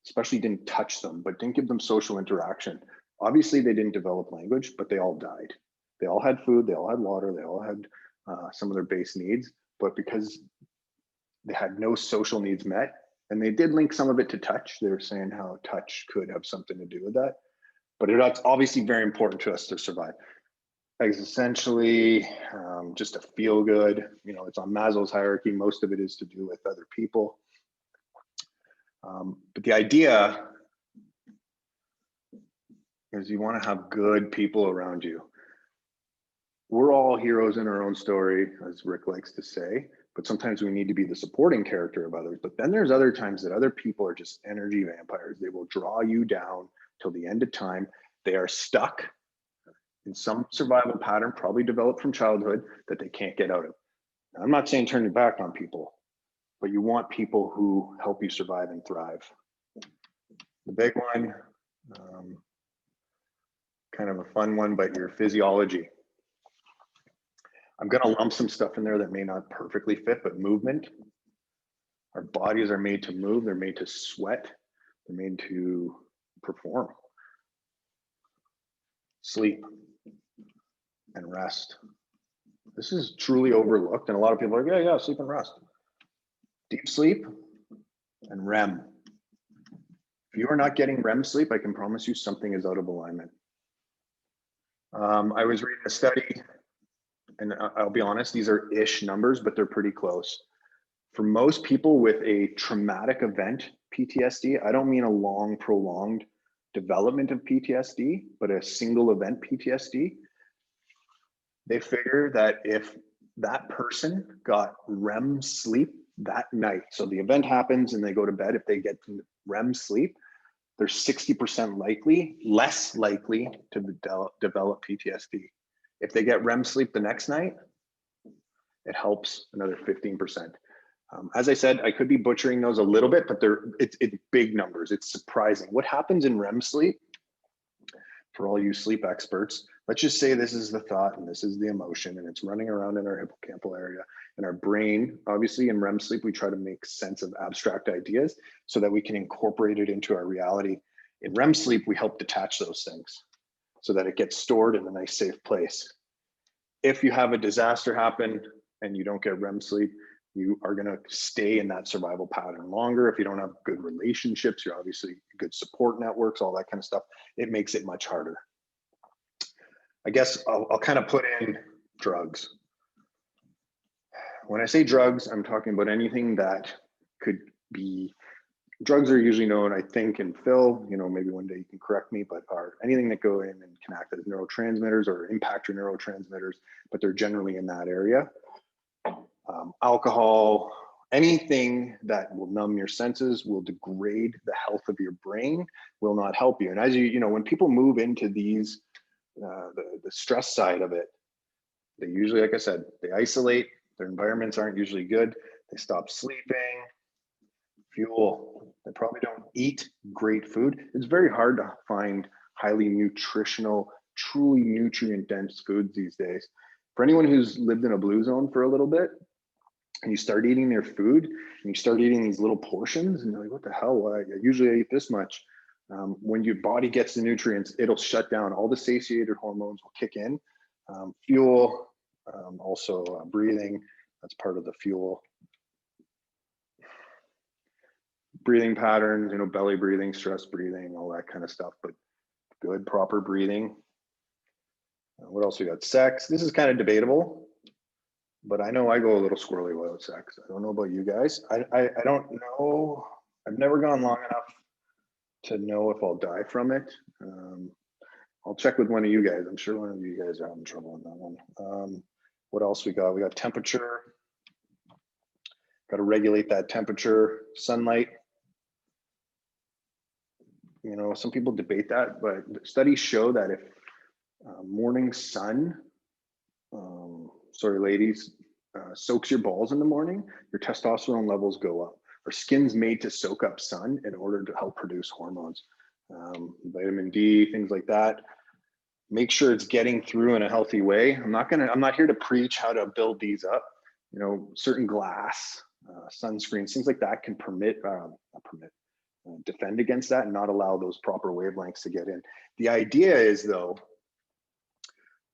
A: especially didn't touch them, but didn't give them social interaction. Obviously, they didn't develop language, but they all died. They all had food, they all had water, they all had some of their base needs, but because they had no social needs met, and they did link some of it to touch, they were saying how touch could have something to do with that, but it's obviously very important to us to survive. Existentially, just to feel good, it's on Maslow's hierarchy. Most of it is to do with other people. But the idea is you want to have good people around you. We're all heroes in our own story, as Rick likes to say, but sometimes we need to be the supporting character of others. But then there's other times that other people are just energy vampires. They will draw you down till the end of time. They are stuck in some survival pattern, probably developed from childhood, that they can't get out of. Now, I'm not saying turn your back on people, but you want people who help you survive and thrive. The big one, kind of a fun one, but your physiology. I'm going to lump some stuff in there that may not perfectly fit, but movement. Our bodies are made to move. They're made to sweat. They're made to perform. Sleep and rest. This is truly overlooked, and a lot of people are like, yeah, sleep and rest. Deep sleep and REM. If you are not getting REM sleep, I can promise you something is out of alignment. I was reading a study, and I'll be honest, these are ish numbers, but they're pretty close. For most people with a traumatic event, PTSD, I don't mean a long, prolonged development of PTSD, but a single event PTSD. They figure that if that person got REM sleep that night, so the event happens and they go to bed, if they get REM sleep, they're 60% less likely to develop PTSD. If they get REM sleep the next night, it helps another 15%. As I said, I could be butchering those a little bit, but it's big numbers. It's surprising. What happens in REM sleep, for all you sleep experts, let's just say this is the thought and this is the emotion and it's running around in our hippocampal area and our brain. Obviously in REM sleep, we try to make sense of abstract ideas so that we can incorporate it into our reality. In REM sleep, we help detach those things so that it gets stored in a nice safe place. If you have a disaster happen and you don't get REM sleep, you are going to stay in that survival pattern longer. If you don't have good relationships, you're obviously good support networks, all that kind of stuff, it makes it much harder. I guess I'll kind of put in drugs. When I say drugs, I'm talking about anything that could be, drugs are usually known, I think, and Phil, you know, maybe one day you can correct me, but are anything that go in and can act as neurotransmitters or impact your neurotransmitters, but they're generally in that area. Alcohol, anything that will numb your senses, will degrade the health of your brain, will not help you. And as you know, when people move into these, the stress side of it, they usually, like I said, they isolate, their environments aren't usually good, they stop sleeping, fuel, they probably don't eat great food. It's very hard to find highly nutritional, truly nutrient dense foods these days. For anyone who's lived in a blue zone for a little bit, and you start eating their food, and you start eating these little portions, and you're like, what the hell? Well, I usually eat this much. When your body gets the nutrients, it'll shut down. All the satiated hormones will kick in. Fuel, also breathing, that's part of the fuel. Breathing patterns, you know, belly breathing, stress breathing, all that kind of stuff, but good, proper breathing. What else we got? Sex. This is kind of debatable, but I know I go a little squirrely without sex. I don't know about you guys. I don't know. I've never gone long enough to know if I'll die from it. I'll check with one of you guys. I'm sure one of you guys are having trouble on that one. What else we got? We got temperature. Got to regulate that temperature. Sunlight. You know, some people debate that, but studies show that if morning sun, sorry ladies, soaks your balls in the morning, your testosterone levels go up. Our skin's made to soak up sun in order to help produce hormones, vitamin D, things like that. Make sure it's getting through in a healthy way. I'm not here to preach how to build these up. You know, certain glass, sunscreens, things like that can defend against that and not allow those proper wavelengths to get in. The idea is though,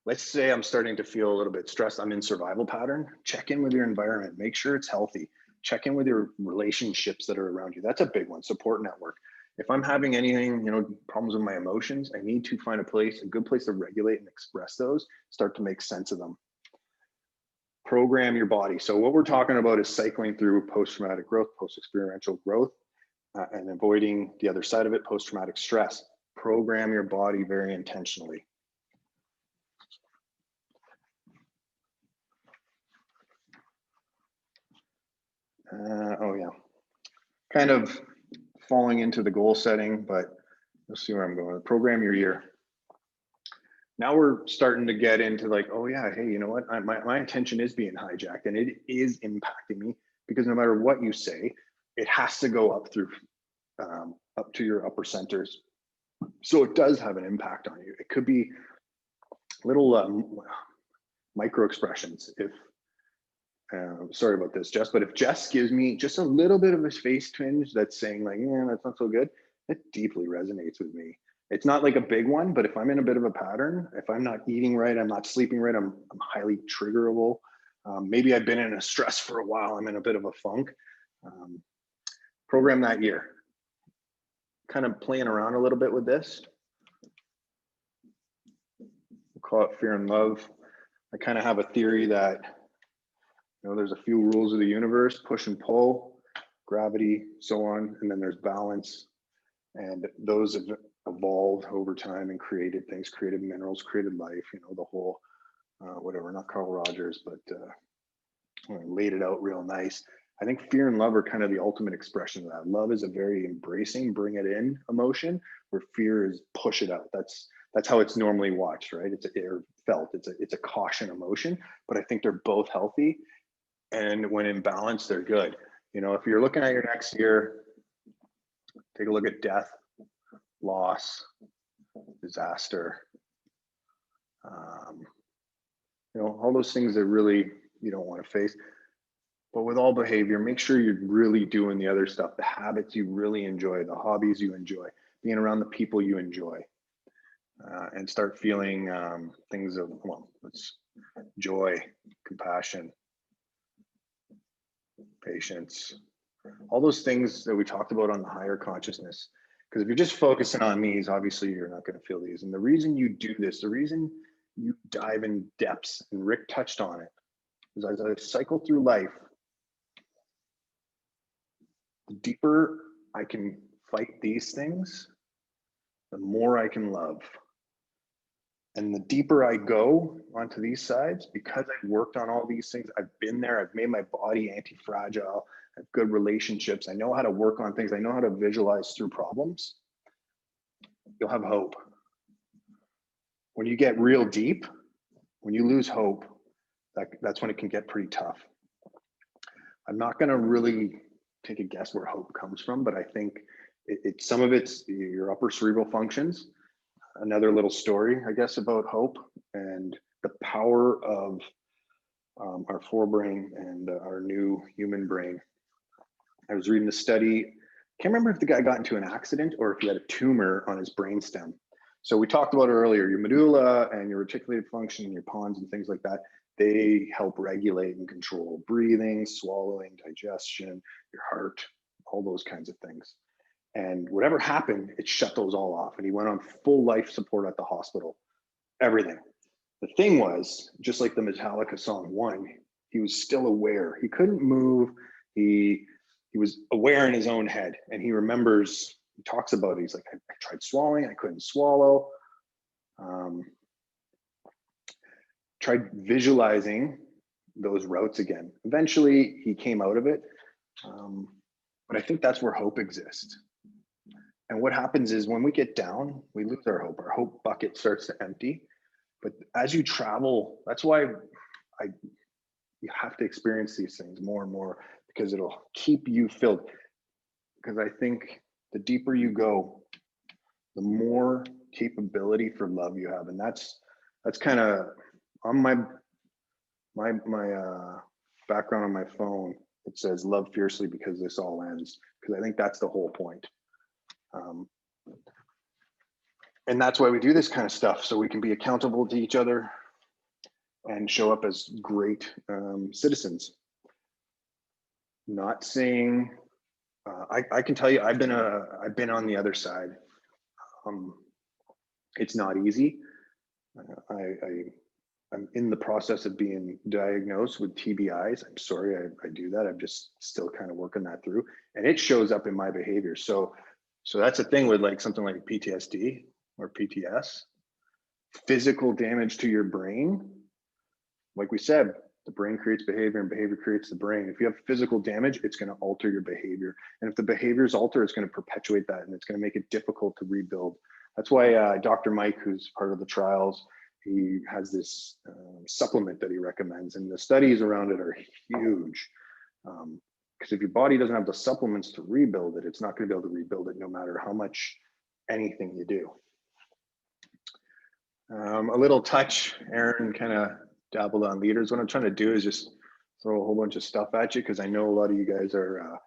A: let's say I'm starting to feel a little bit stressed, I'm in survival pattern, check in with your environment, make sure it's healthy, check in with your relationships that are around you. That's a big one, support network. If I'm having anything, you know, problems with my emotions, I need to find a good place to regulate and express those, start to make sense of them. Program your body. So what we're talking about is cycling through post-traumatic growth, post-experiential growth, and avoiding the other side of it, post-traumatic stress. Program your body very intentionally. Oh yeah, kind of falling into the goal setting, but you'll see where I'm going. Program your year. Now we're starting to get into like, oh yeah, hey, you know what? My attention is being hijacked and it is impacting me, because no matter what you say, it has to go up through, up to your upper centers. So it does have an impact on you. It could be little micro expressions. If sorry about this, Jess, but if Jess gives me just a little bit of a face twinge that's saying like, yeah, that's not so good, it deeply resonates with me. It's not like a big one, but if I'm in a bit of a pattern, if I'm not eating right, I'm not sleeping right, I'm highly triggerable. Maybe I've been in a stress for a while, I'm in a bit of a funk. Program that year. Kind of playing around a little bit with this. We'll call it fear and love. I kind of have a theory that, you know, there's a few rules of the universe, push and pull, gravity, so on, and then there's balance. And those have evolved over time and created things, created minerals, created life, you know, the whole, whatever, not Carl Rogers, but laid it out real nice. I think fear and love are kind of the ultimate expression of that. Love is a very embracing, bring it in emotion, where fear is push it out. That's how it's normally watched, right? It's or felt. It's a caution emotion, but I think they're both healthy, and when in balance, they're good. You know, if you're looking at your next year, take a look at death, loss, disaster. You know, all those things that really you don't want to face. But with all behavior, make sure you're really doing the other stuff, the habits you really enjoy, the hobbies you enjoy, being around the people you enjoy, and start feeling things of, well, it's joy, compassion, patience, all those things that we talked about on the higher consciousness. Because if you're just focusing on these, obviously you're not going to feel these. And the reason you do this, the reason you dive in depths, and Rick touched on it, is as I cycle through life, the deeper I can fight these things, the more I can love. And the deeper I go onto these sides, because I've worked on all these things, I've been there, I've made my body anti-fragile, I have good relationships, I know how to work on things, I know how to visualize through problems, you'll have hope. When you get real deep, when you lose hope, that's when it can get pretty tough. I'm not going to really take a guess where hope comes from, but I think some of it's your upper cerebral functions. Another little story, I guess, about hope and the power of our forebrain and our new human brain. I was reading a study, can't remember if the guy got into an accident or if he had a tumor on his brainstem. So we talked about earlier, your medulla and your reticulated function and your pons and things like that, they help regulate and control breathing, swallowing, digestion, your heart, all those kinds of things. And whatever happened, it shut those all off. And he went on full life support at the hospital, everything. The thing was, just like the Metallica song One, he was still aware. He couldn't move. He was aware in his own head. And he remembers, he talks about it. He's like, I tried swallowing, I couldn't swallow. Tried visualizing those routes again. Eventually, he came out of it. But I think that's where hope exists. And what happens is when we get down, we lose our hope. Our hope bucket starts to empty. But as you travel, that's why you have to experience these things more and more, because it'll keep you filled. Because I think the deeper you go, the more capability for love you have. And that's kind of on my background on my phone. It says love fiercely because this all ends. Because I think that's the whole point. And that's why we do this kind of stuff, so we can be accountable to each other and show up as great citizens. Not saying, I can tell you, I've been on the other side. It's not easy. I'm in the process of being diagnosed with TBIs. I'm sorry I do that. I'm just still kind of working that through, and it shows up in my behavior. So that's a thing with like something like PTSD or PTS, physical damage to your brain. Like we said, the brain creates behavior and behavior creates the brain. If you have physical damage, it's going to alter your behavior. And if the behaviors alter, it's going to perpetuate that, and it's going to make it difficult to rebuild. That's why Dr. Mike, who's part of the trials, he has this supplement that he recommends, and the studies around it are huge. Because if your body doesn't have the supplements to rebuild it, it's not going to be able to rebuild it no matter how much anything you do. A little touch, Aaron kind of dabbled on leaders. What I'm trying to do is just throw a whole bunch of stuff at you, because I know a lot of you guys are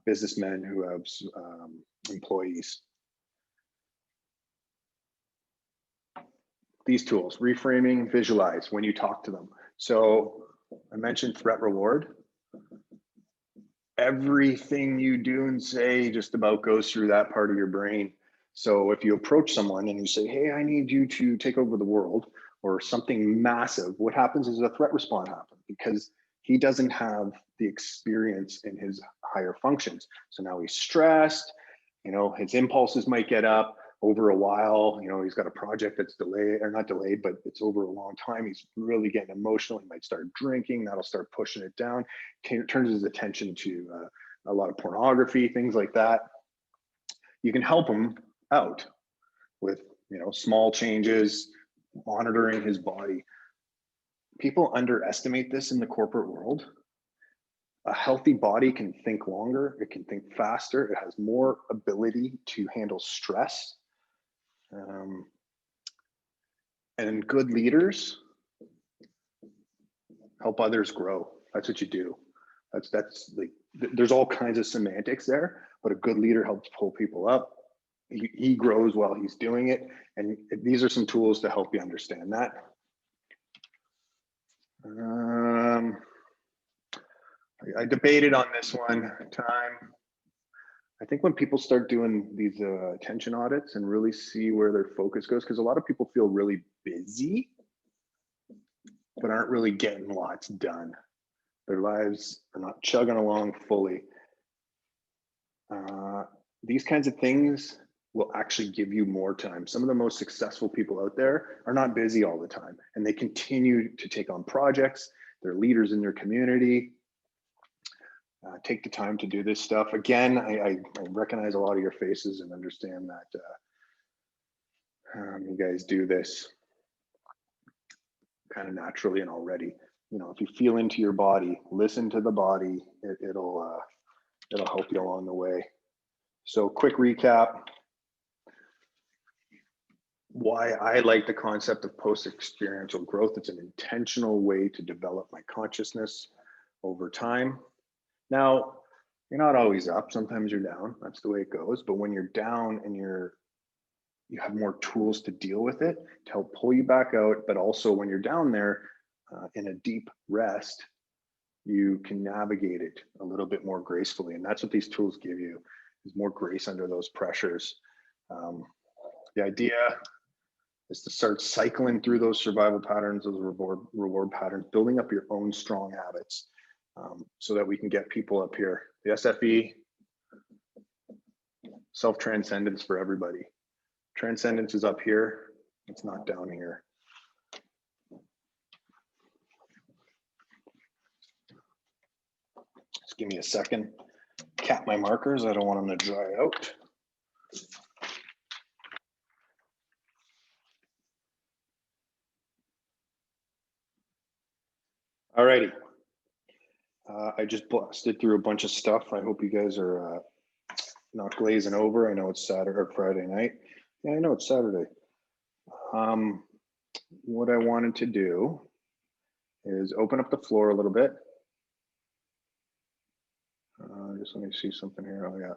A: businessmen who have employees. These tools, reframing, visualize when you talk to them. So I mentioned threat reward. Everything you do and say just about goes through that part of your brain. So if you approach someone and you say, hey, I need you to take over the world, or something massive, what happens is a threat response happens, because he doesn't have the experience in his higher functions. So now he's stressed, You know, his impulses might get up over a while. You know, he's got a project that's delayed, or not delayed, but it's over a long time. He's really getting emotional. He might start drinking. That'll start pushing it down. Turns his attention to a lot of pornography, things like that. You can help him out with, you know, small changes, monitoring his body. People underestimate this in the corporate world. A healthy body can think longer, it can think faster, it has more ability to handle stress. And good leaders help others grow. That's what you do. That's like, there's all kinds of semantics there, but a good leader helps pull people up. He grows while he's doing it. And these are some tools to help you understand that. I debated on this one time. I think when people start doing these attention audits and really see where their focus goes, because a lot of people feel really busy, but aren't really getting lots done. Their lives are not chugging along fully. These kinds of things will actually give you more time. Some of the most successful people out there are not busy all the time, and they continue to take on projects. They're leaders in their community. Take the time to do this stuff. Again, I recognize a lot of your faces and understand that you guys do this kind of naturally and already. You know, if you feel into your body, listen to the body, it'll help you along the way. So quick recap. Why I like the concept of post-experiential growth. It's an intentional way to develop my consciousness over time. Now, you're not always up. Sometimes you're down. That's the way it goes. But when you're down and you have more tools to deal with it, to help pull you back out. But also when you're down there in a deep rest, you can navigate it a little bit more gracefully. And that's what these tools give you, is more grace under those pressures. The idea is to start cycling through those survival patterns, those reward patterns, building up your own strong habits. So that we can get people up here. The SFE, self-transcendence for everybody. Transcendence is up here, it's not down here. Just give me a second. Cap my markers, I don't want them to dry out. Alrighty. I just blasted through a bunch of stuff. I hope you guys are not glazing over. I know it's Saturday or Friday night. Yeah, I know it's Saturday. What I wanted to do is open up the floor a little bit. Just let me see something here. Oh yeah.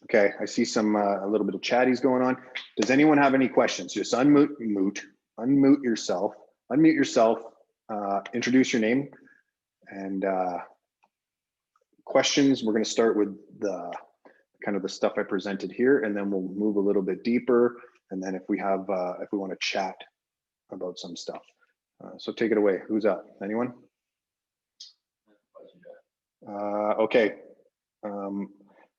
A: Okay, I see some a little bit of chatties going on. Does anyone have any questions? Just unmute yourself. Unmute yourself. Introduce your name. And questions, we're going to start with the kind of the stuff I presented here, and then we'll move a little bit deeper. And then if we want to chat about some stuff. So take it away. Who's up? Anyone? Okay.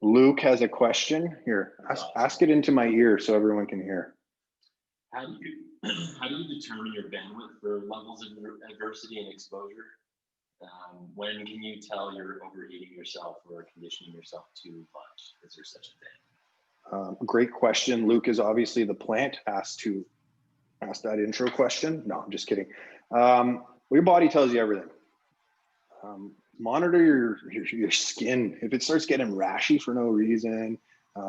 A: Luke has a question here. Ask it into my ear so everyone can hear.
B: How do you determine your bandwidth for levels of adversity and exposure? When can you tell you're overeating yourself or conditioning yourself too much? Is there such a thing?
A: Great question. Luke is obviously the plant asked to ask that intro question. No, I'm just kidding. Well, your body tells you everything. Monitor your skin. If it starts getting rashy for no reason,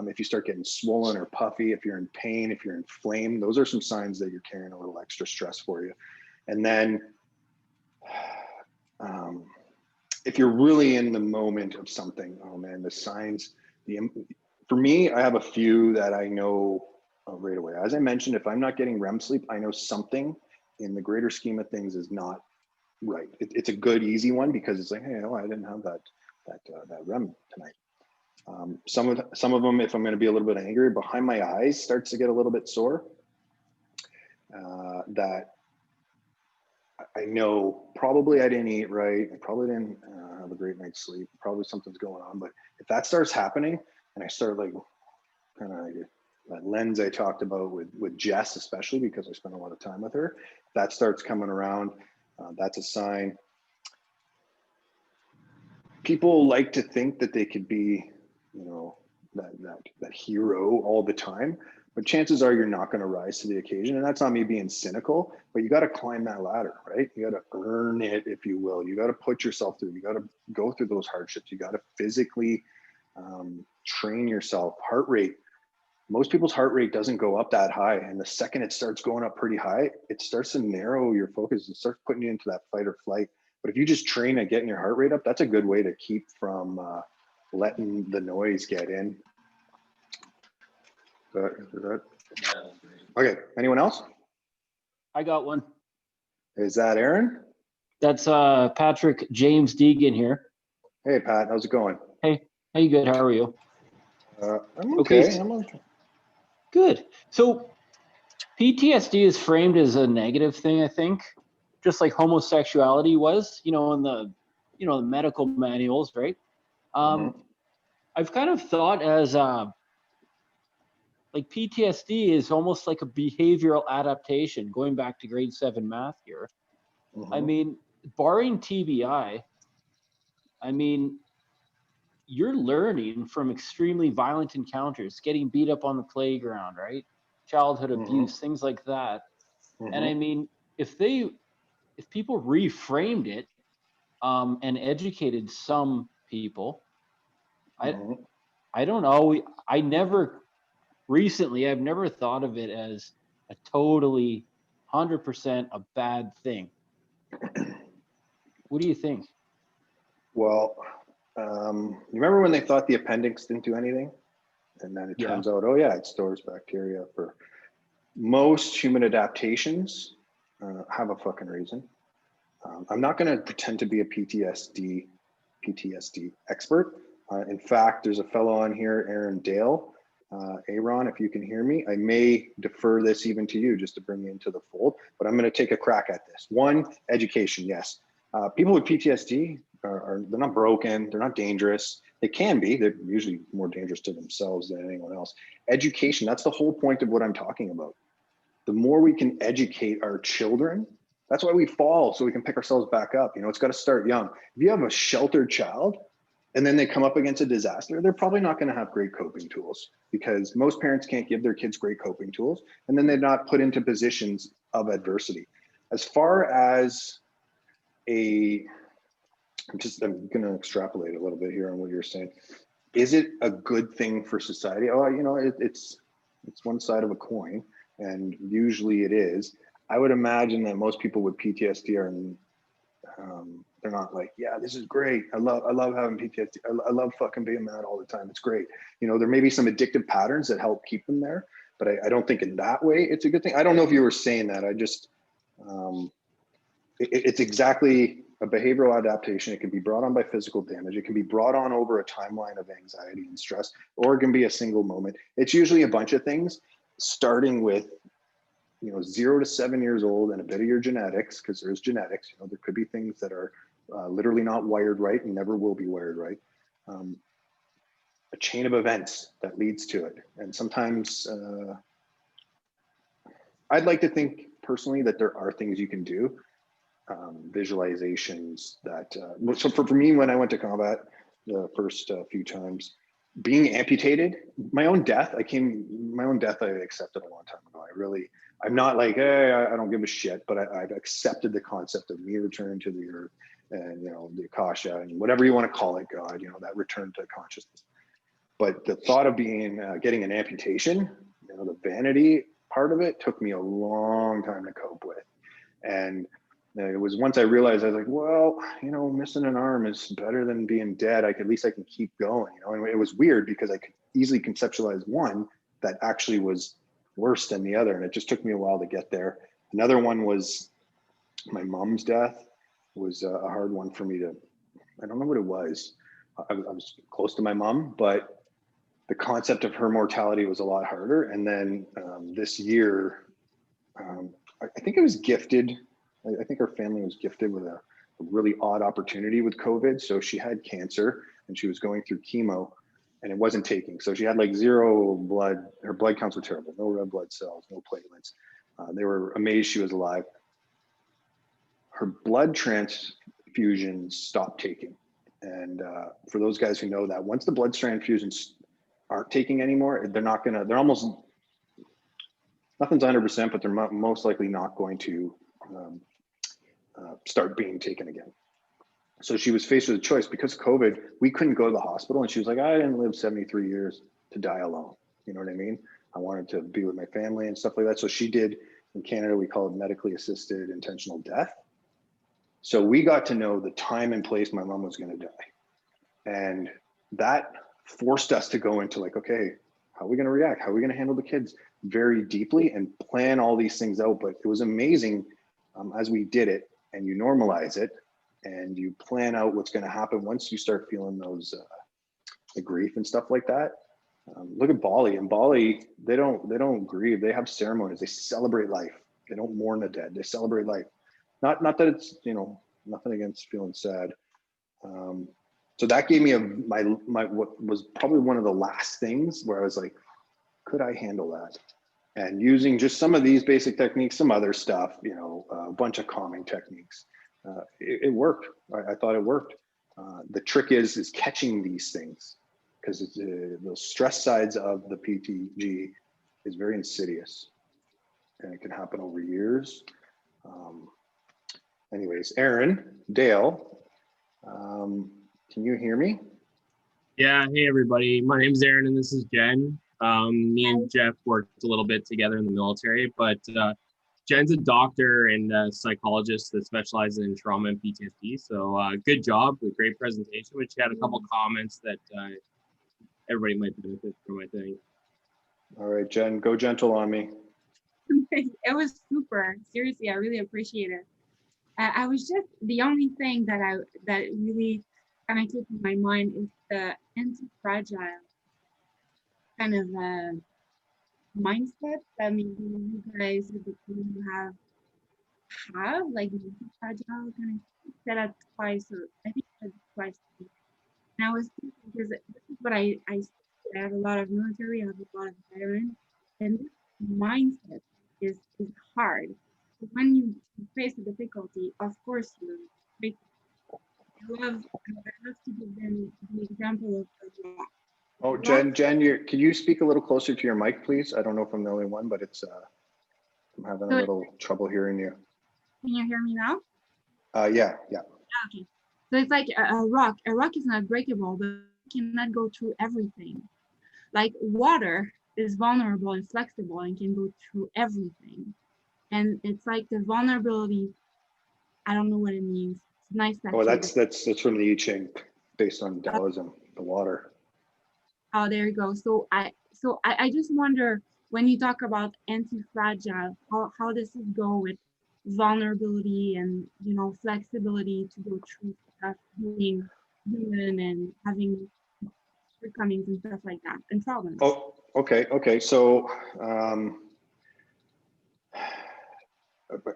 A: if you start getting swollen or puffy, if you're in pain, if you're inflamed, those are some signs that you're carrying a little extra stress for you. And then if you're really in the moment of something, oh man, the signs, for me, I have a few that I know right away. As I mentioned, if I'm not getting REM sleep, I know something in the greater scheme of things is not right. It's a good, easy one because it's like, hey, I didn't have that REM tonight. Some of them, if I'm going to be a little bit angry, behind my eyes starts to get a little bit sore. That I know probably I didn't eat right. I probably didn't have a great night's sleep. Probably something's going on. But if that starts happening, and I start like kind of that lens I talked about with Jess, especially because I spent a lot of time with her, that starts coming around. That's a sign. People like to think that they could be, you know, that hero all the time, but chances are you're not going to rise to the occasion. And that's not me being cynical, but you got to climb that ladder, right? You got to earn it, if you will. You got to put yourself through. You got to go through those hardships. You got to physically train yourself. Heart rate. Most people's heart rate doesn't go up that high. And the second it starts going up pretty high, it starts to narrow your focus and starts putting you into that fight or flight. But if you just train at getting your heart rate up, that's a good way to keep from letting the noise get in. Okay, anyone else?
C: I got one.
A: Is that Aaron?
C: That's Patrick James Deegan here.
A: Hey, Pat, how's it going?
C: Hey, how you good? How are you?
A: I'm okay. I'm okay.
C: Good. So PTSD is framed as a negative thing, I think, just like homosexuality was, in the, the medical manuals, right? I've kind of thought as like PTSD is almost like a behavioral adaptation, going back to grade 7 math here. I mean, barring TBI, I mean, you're learning from extremely violent encounters, getting beat up on the playground, right? Childhood abuse, things like that. And I mean, if people reframed it and educated some people, I don't know. I've never thought of it as a totally 100% a bad thing. What do you think?
A: Well, you remember when they thought the appendix didn't do anything? And then it turns out, oh yeah, it stores bacteria. For most human adaptations have a fucking reason. I'm not going to pretend to be a PTSD expert. In fact, there's a fellow on here, Aaron Dale. Aaron, if you can hear me, I may defer this even to you just to bring you into the fold, but I'm going to take a crack at this. One, education, yes. People with PTSD they're not broken, they're not dangerous. They can be, they're usually more dangerous to themselves than anyone else. Education, that's the whole point of what I'm talking about. The more we can educate our children, that's why we fall, so we can pick ourselves back up. It's got to start young. If you have a sheltered child and then they come up against a disaster, they're probably not going to have great coping tools, because most parents can't give their kids great coping tools, and then they're not put into positions of adversity. As far as I'm going to extrapolate a little bit here on what you're saying. Is it a good thing for society? Oh, it's one side of a coin, and usually it is. I would imagine that most people with PTSD are, they're not like, yeah, this is great. I love having PTSD. I love fucking being mad all the time. It's great. There may be some addictive patterns that help keep them there, but I don't think in that way it's a good thing. I don't know if you were saying that. I just, it's exactly a behavioral adaptation. It can be brought on by physical damage. It can be brought on over a timeline of anxiety and stress, or it can be a single moment. It's usually a bunch of things, starting with 0 to 7 years old and a bit of your genetics, because there's genetics. There could be things that are literally not wired right and never will be wired right. A chain of events that leads to it. And sometimes I'd like to think personally that there are things you can do. Visualizations that, so for me, when I went to combat the first few times, being amputated, my own death I accepted a long time ago. I'm not like, hey, I don't give a shit, but I've accepted the concept of me returning to the earth and, the Akasha and whatever you want to call it, God, that return to consciousness. But the thought of getting an amputation, the vanity part of it took me a long time to cope with. And it was once I realized, I was like, well, missing an arm is better than being dead. At least I can keep going. And it was weird because I could easily conceptualize one that actually was worse than the other. And it just took me a while to get there. Another one was my mom's death. Was a hard one for me I don't know what it was. I was close to my mom, but the concept of her mortality was a lot harder. And then this year, I think it was gifted. I think her family was gifted with a really odd opportunity with COVID. So she had cancer and she was going through chemo. and it wasn't taking. So she had like 0 blood, her blood counts were terrible, no red blood cells, no platelets. They were amazed she was alive. Her blood transfusions stopped taking. And for those guys who know that, once the blood transfusions aren't taking anymore, they're almost, nothing's 100%, but they're most likely not going to start being taken again. So she was faced with a choice. Because of COVID, we couldn't go to the hospital, and she was like, I didn't live 73 years to die alone. You know what I mean? I wanted to be with my family and stuff like that. So she did, in Canada, we call it medically assisted intentional death. So we got to know the time and place my mom was going to die. And that forced us to go into like, okay, how are we going to react? How are we going to handle the kids very deeply and plan all these things out? But it was amazing as we did it, and you normalize it and you plan out what's going to happen once you start feeling those the grief and stuff like that. Look at Bali. In Bali, they don't grieve. They have ceremonies. They celebrate life. They don't mourn the dead. They celebrate life. Not that it's, you know, nothing against feeling sad. So that gave me my what was probably one of the last things where I was like, could I handle that? And using just some of these basic techniques, some other stuff, you know, a bunch of calming techniques, it worked. I thought it worked. The trick is catching these things, because the stress sides of the PTG is very insidious, and it can happen over years. Anyways, Aaron, Dale, can you hear me?
D: Yeah, hey everybody. My name's Aaron and this is Jen. Me and Jeff worked a little bit together in the military, but Jen's a doctor and a psychologist that specializes in trauma and PTSD. So good job, a great presentation, but she had a couple comments that everybody might benefit from, I think.
A: All right, Jen, go gentle on me.
E: It was super. Seriously, I really appreciate it. I was just, the only thing that really kind of kept in my mind is the anti-fragile kind of mindset that maybe you guys with the team have like the anti-fragile kind of said that twice, or I think I said it twice. And I was thinking, because this is what I have a lot of military, I have a lot of veterans, and this mindset is hard. When you face a difficulty, of course you're great. I love to give them the example of the rock.
A: Oh, Jen, can you speak a little closer to your mic, please? I don't know if I'm the only one, but it's I'm having a little trouble hearing you.
E: Can you hear me now?
A: Yeah.
E: Okay. So it's like a rock. A rock is not breakable, but it cannot go through everything. Like water is vulnerable and flexible and can go through everything. And it's like the vulnerability, I don't know what it means. It's nice that.
A: Oh, that's from the I Ching, based on Taoism, the water.
E: Oh, there you go. So I just wonder, when you talk about anti-fragile, how does it go with vulnerability and, you know, flexibility to go through stuff, being human and having shortcomings and stuff like that, and problems.
A: Oh, okay. So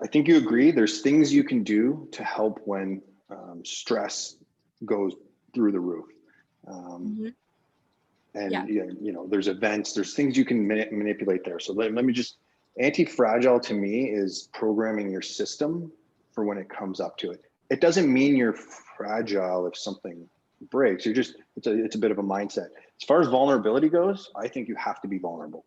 A: I think you agree. There's things you can do to help when stress goes through the roof. And yeah, you know, there's events, there's things you can manipulate there. So let me just, anti-fragile to me is programming your system for when it comes up to it. It doesn't mean you're fragile if something breaks. You're just, it's a bit of a mindset. As far as vulnerability goes, I think you have to be vulnerable.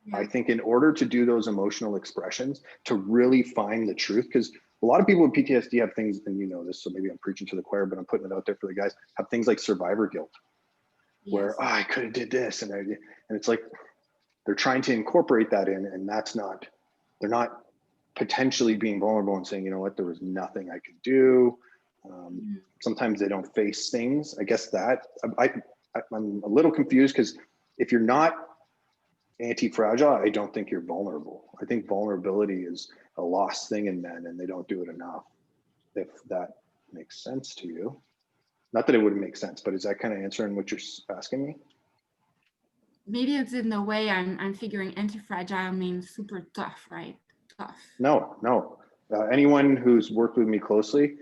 A: Yeah. I think in order to do those emotional expressions, to really find the truth, because a lot of people with PTSD have things, and you know this, so maybe I'm preaching to the choir, but I'm putting it out there for the guys, have things like survivor guilt. Yes. Where, oh, I could have did this, and it's like they're trying to incorporate that in, and that's not, they're not potentially being vulnerable and saying, you know what, there was nothing I could do. Sometimes they don't face things. I guess that I'm a little confused, because if you're not anti-fragile, I don't think you're vulnerable. I think vulnerability is a lost thing in men, and they don't do it enough. If that makes sense to you. Not that it wouldn't make sense, but is that kind of answering what you're asking me?
E: Maybe it's in the way I'm figuring anti-fragile means super tough, right? Tough.
A: No. Anyone who's worked with me closely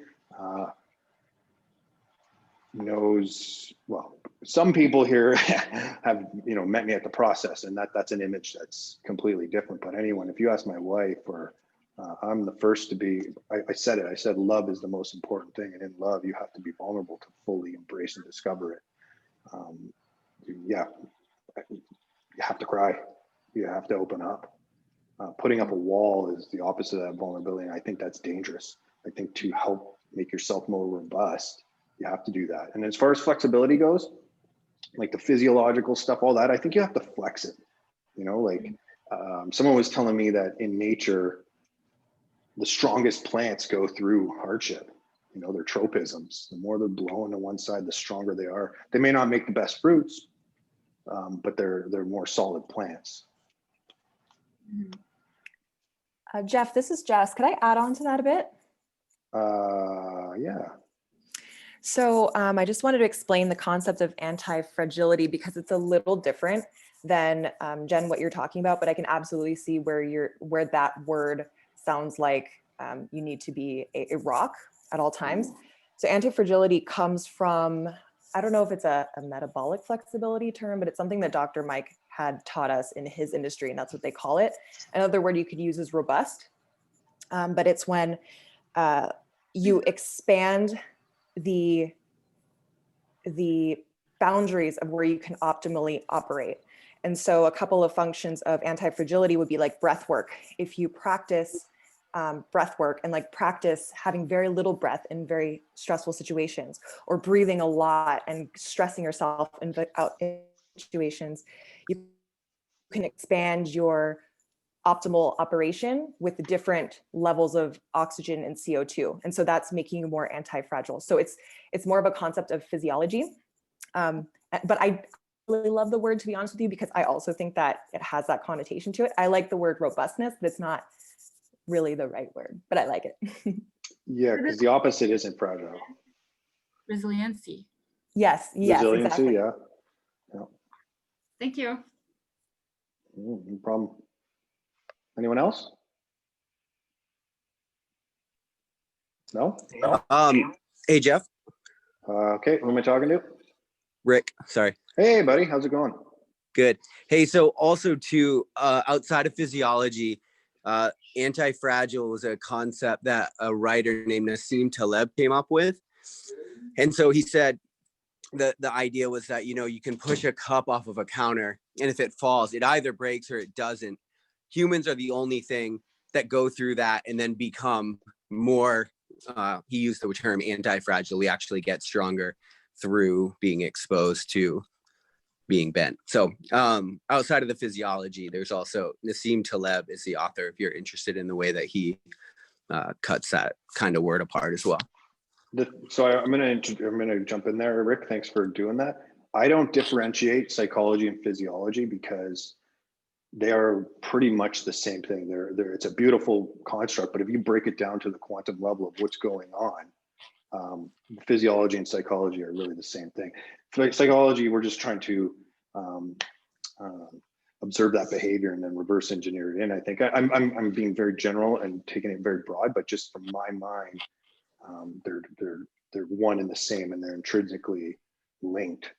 A: knows, well, some people here have, you know, met me at the process, and that's an image that's completely different. But anyone, if you ask my wife, or I'm the first to be, I said it, I said, love is the most important thing. And in love, you have to be vulnerable to fully embrace and discover it. Yeah, you have to cry. You have to open up. Putting up a wall is the opposite of that vulnerability. And I think that's dangerous. I think to help make yourself more robust, you have to do that. And as far as flexibility goes, like the physiological stuff, all that, I think you have to flex it. You know, like someone was telling me that in nature, the strongest plants go through hardship. You know, they're tropisms. The more they're blowing to one side, the stronger they are. They may not make the best fruits, but they're more solid plants.
F: Jeff, this is Jess. Could I add on to that a bit?
A: Yeah.
F: So I just wanted to explain the concept of anti-fragility because it's a little different than Jen, what you're talking about, but I can absolutely see where that word sounds like you need to be a rock at all times. So anti-fragility comes from, I don't know if it's a metabolic flexibility term, but it's something that Dr. Mike had taught us in his industry, and that's what they call it. Another word you could use is robust, but it's when you expand the boundaries of where you can optimally operate. And so a couple of functions of anti-fragility would be like breath work. If you practice breath work and like practice having very little breath in very stressful situations, or breathing a lot and stressing yourself in situations, you can expand your optimal operation with different levels of oxygen and CO2. And so that's making you more anti-fragile. So it's more of a concept of physiology. But I really love the word, to be honest with you, because I also think that it has that connotation to it. I like the word robustness, but it's not really the right word, but I like it.
A: Yeah, because the opposite isn't fragile.
E: Resiliency.
F: Yes,
A: Resiliency,
F: exactly.
A: yeah.
E: Thank you.
A: No problem. Anyone else? No?
G: Hey, Jeff.
A: Okay, who am I talking to?
G: Rick, sorry.
A: Hey, buddy, how's it going?
G: Good. Hey, so also too, outside of physiology, anti-fragile was a concept that a writer named Nassim Taleb came up with. And so he said the idea was that, you know, you can push a cup off of a counter, and if it falls, it either breaks or it doesn't. Humans are the only thing that go through that and then become more, he used the term anti-fragile. We actually get stronger through being exposed to being bent. So outside of the physiology, there's also Nassim Taleb is the author, if you're interested in the way that he cuts that kind of word apart as well.
A: So I'm gonna jump in there, Rick. Thanks for doing that. I don't differentiate psychology and physiology because they are pretty much the same thing. It's a beautiful construct, but if you break it down to the quantum level of what's going on, physiology and psychology are really the same thing. For psychology, we're just trying to observe that behavior and then reverse engineer it in. I think I'm being very general and taking it very broad, but just from my mind, they're one and the same, and they're intrinsically linked.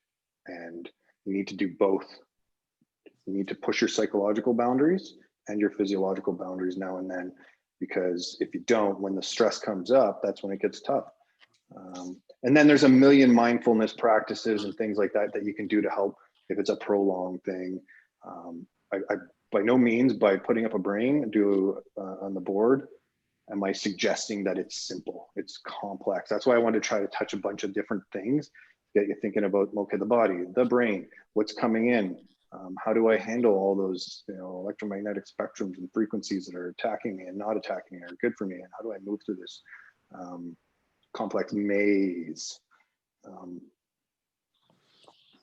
A: And you need to do both. You need to push your psychological boundaries and your physiological boundaries now and then, because if you don't, when the stress comes up, that's when it gets tough. And then there's a million mindfulness practices and things like that that you can do to help if it's a prolonged thing. I by no means, by putting up a brain on the board, am I suggesting that it's simple. It's complex. That's why I wanted to try to touch a bunch of different things, get you thinking about, okay, the body, the brain, what's coming in, how do I handle all those, you know, electromagnetic spectrums and frequencies that are attacking me and not attacking me, are good for me, and how do I move through this complex maze?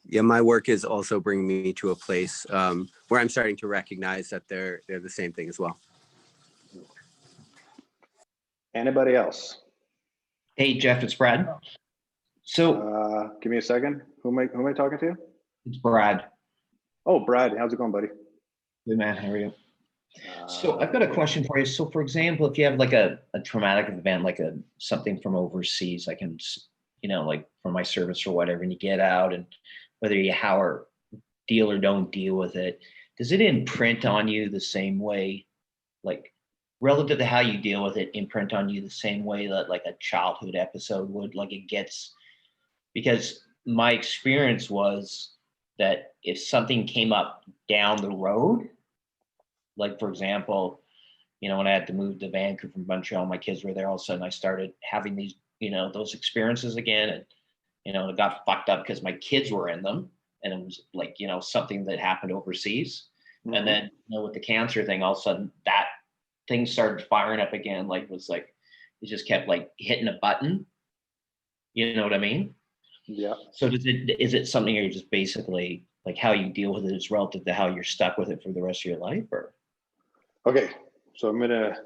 G: Yeah, my work is also bringing me to a place where I'm starting to recognize that they're the same thing as well.
A: Anybody else?
H: Hey, Jeff, it's Brad. So
A: Give me a second. Who am I talking to?
H: it's Brad.
A: Oh, Brad, how's it going, buddy?
H: Good man, how are you? So I've got a question for you. So for example, if you have like a traumatic event, like something from overseas, like in, you know, like from my service or whatever, and you get out and whether you deal or don't deal with it, does it imprint on you the same way, like relative to how you deal with it, imprint on you the same way that like a childhood episode would? Like it gets, because my experience was that if something came up down the road, like for example, you know, when I had to move to Vancouver from Montreal, my kids were there, all of a sudden I started having these, you know, those experiences again. And, you know, it got fucked up because my kids were in them. And it was like, you know, something that happened overseas. Mm-hmm. And then, you know, with the cancer thing, all of a sudden that thing started firing up again. Like, it was like, it just kept like hitting a button. You know what I mean?
A: Yeah.
H: So is it something you're just basically like how you deal with it is relative to how you're stuck with it for the rest of your life, or?
A: Okay. So I'm gonna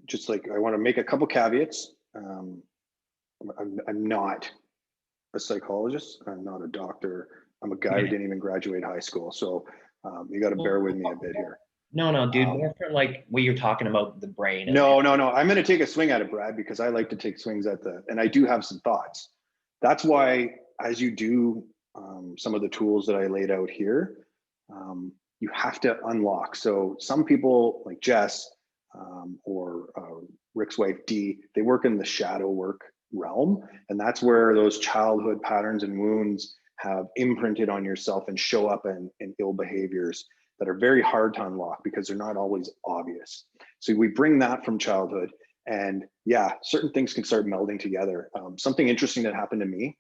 A: just like, I want to make a couple caveats. I'm not a psychologist. I'm not a doctor. I'm a guy who didn't even graduate high school. So you got to bear with me a bit here.
H: No, dude, more for like what you're talking about, the brain.
A: No. I'm going to take a swing at it, Brad, because I like to take swings at and I do have some thoughts. That's why, as you do some of the tools that I laid out here, you have to unlock. So some people like Jess or Rick's wife, Dee, they work in the shadow work realm. And that's where those childhood patterns and wounds have imprinted on yourself and show up in ill behaviors that are very hard to unlock because they're not always obvious. So we bring that from childhood, and yeah, certain things can start melding together. Something interesting that happened to me,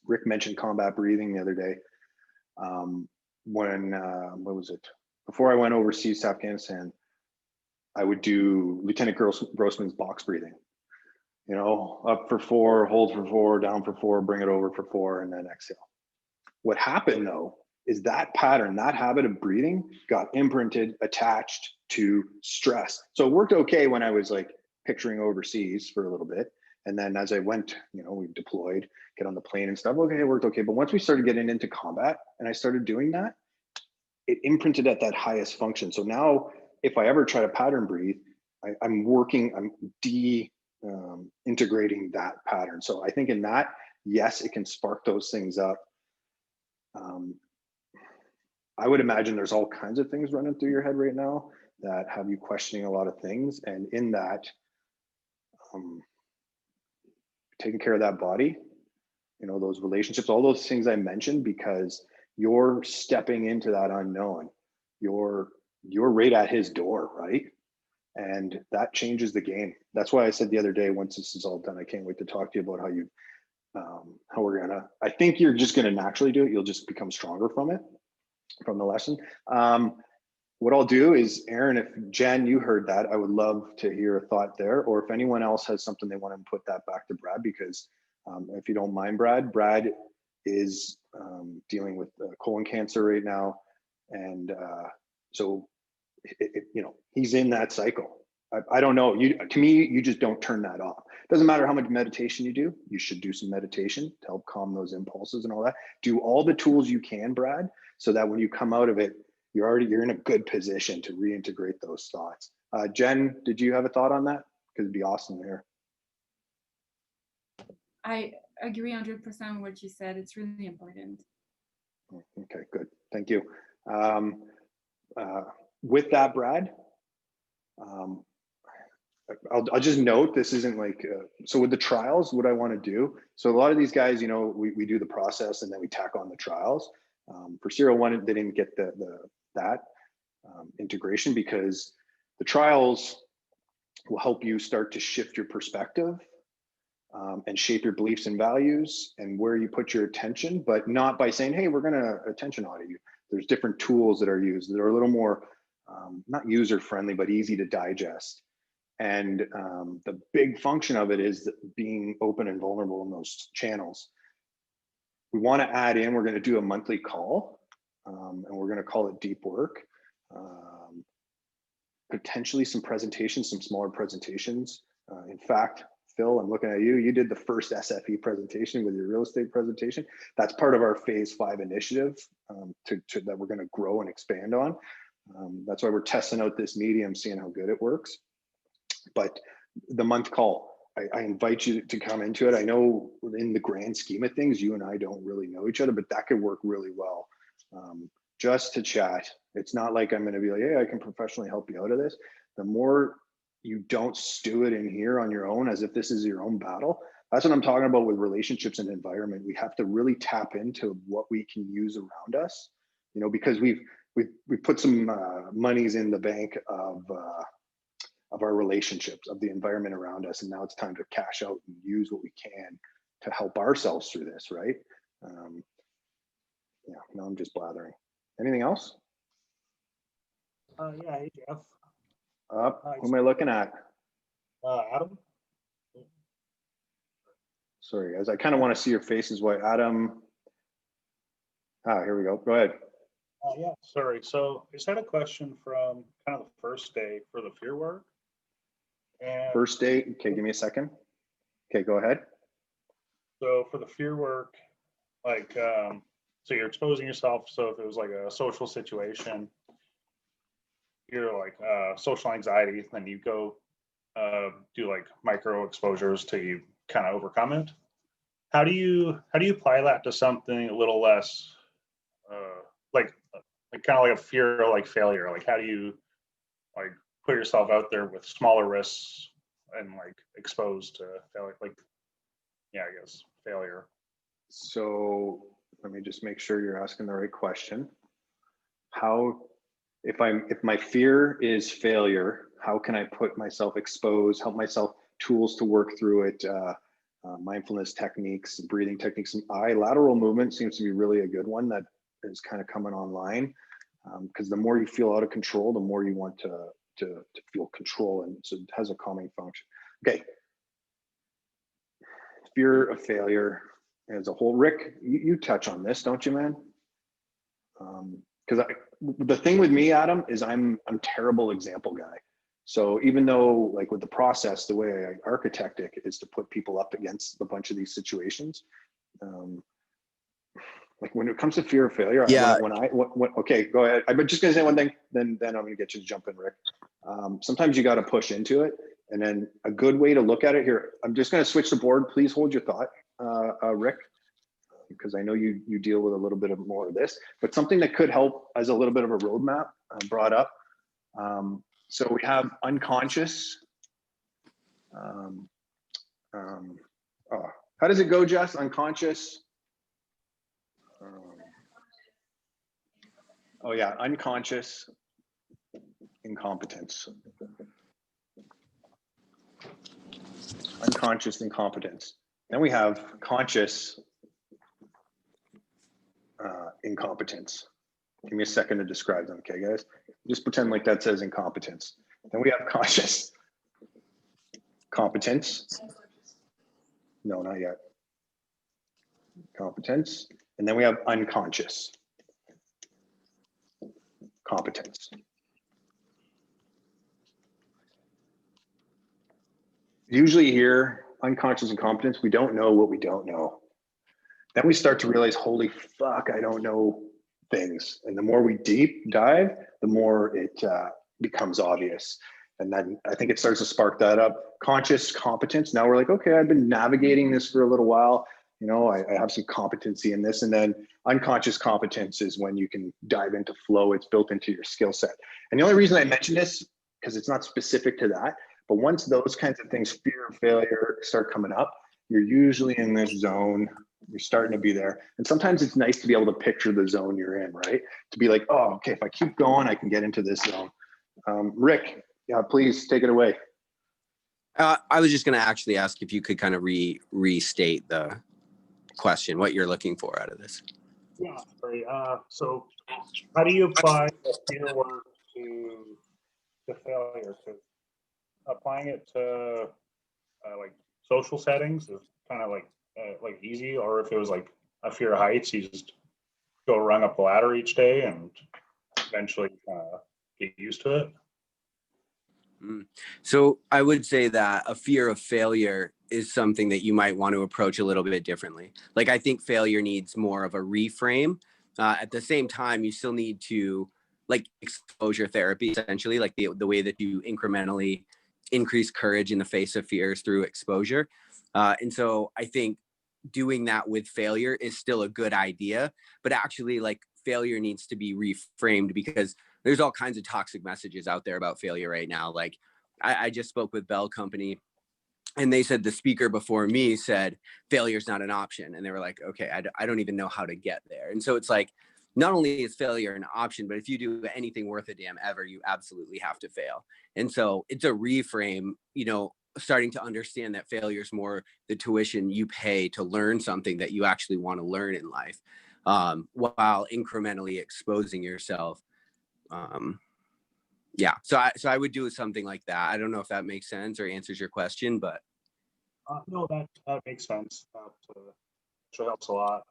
A: Rick mentioned combat breathing the other day. When, what was it? Before I went overseas to Afghanistan, I would do Lieutenant Grossman's box breathing. You know, up for 4, hold for 4, down for 4, bring it over for 4, and then exhale. What happened though, is that pattern, that habit of breathing got imprinted, attached to stress. So it worked okay when I was like picturing overseas for a little bit. And then as I went, you know, we deployed, get on the plane and stuff. Okay, it worked okay. But once we started getting into combat and I started doing that, it imprinted at that highest function. So now if I ever try to pattern breathe, I'm integrating that pattern. So I think in that, yes, it can spark those things up. I would imagine there's all kinds of things running through your head right now that have you questioning a lot of things. And in that, taking care of that body, you know, those relationships, all those things I mentioned, because you're stepping into that unknown. You're right at his door, right? And that changes the game. That's why I said the other day, once this is all done, I can't wait to talk to you about how we're gonna, I think you're just gonna naturally do it. You'll just become stronger from it, from the lesson. What I'll do is, Aaron, if Jen, you heard that, I would love to hear a thought there, or if anyone else has something they want to put that back to Brad, because if you don't mind, Brad is dealing with colon cancer right now. And so, you know, he's in that cycle. I don't know, to me, you just don't turn that off. Doesn't matter how much meditation you do, you should do some meditation to help calm those impulses and all that. Do all the tools you can, Brad, so that when you come out of it, you're in a good position to reintegrate those thoughts. Jen, did you have a thought on that? Because it'd be awesome to hear.
E: I agree 100% with what you said. It's really important.
A: Okay, good. Thank you. With that, Brad, I'll just note, this isn't like, so with the trials, what I want to do, so a lot of these guys, you know, we do the process and then we tack on the trials. For serial one, they didn't get that integration, because the trials will help you start to shift your perspective and shape your beliefs and values and where you put your attention, but not by saying, hey, we're going to attention audit you. There's different tools that are used that are a little more, not user friendly, but easy to digest. And the big function of it is being open and vulnerable in those channels. We want to add in, we're going to do a monthly call, and we're going to call it deep work. Potentially some presentations, some smaller presentations. In fact, Phil, I'm looking at you. You did the first SFE presentation with your real estate presentation. That's part of our phase 5 initiative that we're going to grow and expand on. That's why we're testing out this medium, seeing how good it works. But the month call, I invite you to come into it. I know in the grand scheme of things, you and I don't really know each other, but that could work really well. Just to chat. It's not like I'm going to be like, hey, I can professionally help you out of this. The more you don't stew it in here on your own as if this is your own battle, that's what I'm talking about with relationships and environment. We have to really tap into what we can use around us, you know, because we've put some monies in the bank of our relationships, of the environment around us, and now it's time to cash out and use what we can to help ourselves through this, right? Yeah, no, I'm just blathering. Anything else?
I: Yeah, hey Jeff.
A: Who am I looking at?
I: Adam.
A: Sorry, guys, I kind of want to see your faces. Why, Adam? Here we go. Go ahead.
I: Yeah, sorry. So I just had a question from kind of the first day for the fear work. And
A: First day. Okay, give me a second. Okay, go ahead.
I: so for the fear work, like, so you're exposing yourself. So if it was like a social situation, you're like social anxiety, then you go do like micro exposures till you kind of overcome it. How do you apply that to something a little less like kind of like a fear like failure? Like how do you like put yourself out there with smaller risks and like exposed to failure? Like, yeah, I guess failure.
A: So let me just make sure you're asking the right question. If my fear is failure, how can I put myself exposed, help myself tools to work through it, mindfulness techniques, breathing techniques, and lateral movement seems to be really a good one that is kind of coming online, because the more you feel out of control, the more you want to feel control, and so it has a calming function. Okay, fear of failure as a whole. Rick, you touch on this, don't you, man? Because the thing with me, Adam, is I'm terrible example guy. So even though, like with the process, the way I architect it is to put people up against a bunch of these situations. Like when it comes to fear of failure,
G: Yeah.
A: Okay, go ahead. I'm just gonna say one thing, then I'm gonna get you to jump in, Rick. Sometimes you got to push into it, and then a good way to look at it here. I'm just gonna switch the board. Please hold your thought, Rick, because I know you deal with a little bit of more of this, but something that could help as a little bit of a roadmap brought up. So we have unconscious. How does it go, Jess? Unconscious. Oh yeah, unconscious incompetence. Unconscious incompetence. Then we have conscious incompetence. Give me a second to describe them, okay, guys? Just pretend like that says incompetence. Then we have conscious competence. No, not yet. Competence. And then we have unconscious competence. Usually here, unconscious incompetence, we don't know what we don't know. Then we start to realize, holy fuck, I don't know things. And the more we deep dive, the more it becomes obvious. And then I think it starts to spark that up. Conscious competence. Now we're like, okay, I've been navigating this for a little while. You know, I have some competency in this. And then unconscious competence is when you can dive into flow. It's built into your skill set. And the only reason I mention this, because it's not specific to that, but once those kinds of things, fear of failure, start coming up, you're usually in this zone. You're starting to be there. And sometimes it's nice to be able to picture the zone you're in, right? To be like, oh, okay, if I keep going, I can get into this zone. Rick, yeah, please take it away.
G: I was just going to actually ask if you could kind of restate the question, what you're looking for out of this.
I: Yeah, sorry. So how do you apply fear work to failure? Because applying it to like social settings is kind of like easy, or if it was like a fear of heights, you just go run up a ladder each day and eventually get used to it.
G: So I would say that a fear of failure is something that you might want to approach a little bit differently. Like I think failure needs more of a reframe. At the same time, you still need to like exposure therapy, essentially, like the way that you incrementally increase courage in the face of fears through exposure. And so I think doing that with failure is still a good idea, but actually like failure needs to be reframed, because there's all kinds of toxic messages out there about failure right now. Like I just spoke with Bell Company, and they said the speaker before me said failure is not an option, and they were like, okay, I don't even know how to get there. And so it's like, not only is failure an option, but if you do anything worth a damn ever, you absolutely have to fail. And so it's a reframe, you know, starting to understand that failure is more the tuition you pay to learn something that you actually want to learn in life, while incrementally exposing yourself. Yeah, so I would do something like that. I don't know if that makes sense or answers your question, but
I: No, that makes sense. That sure helps a lot.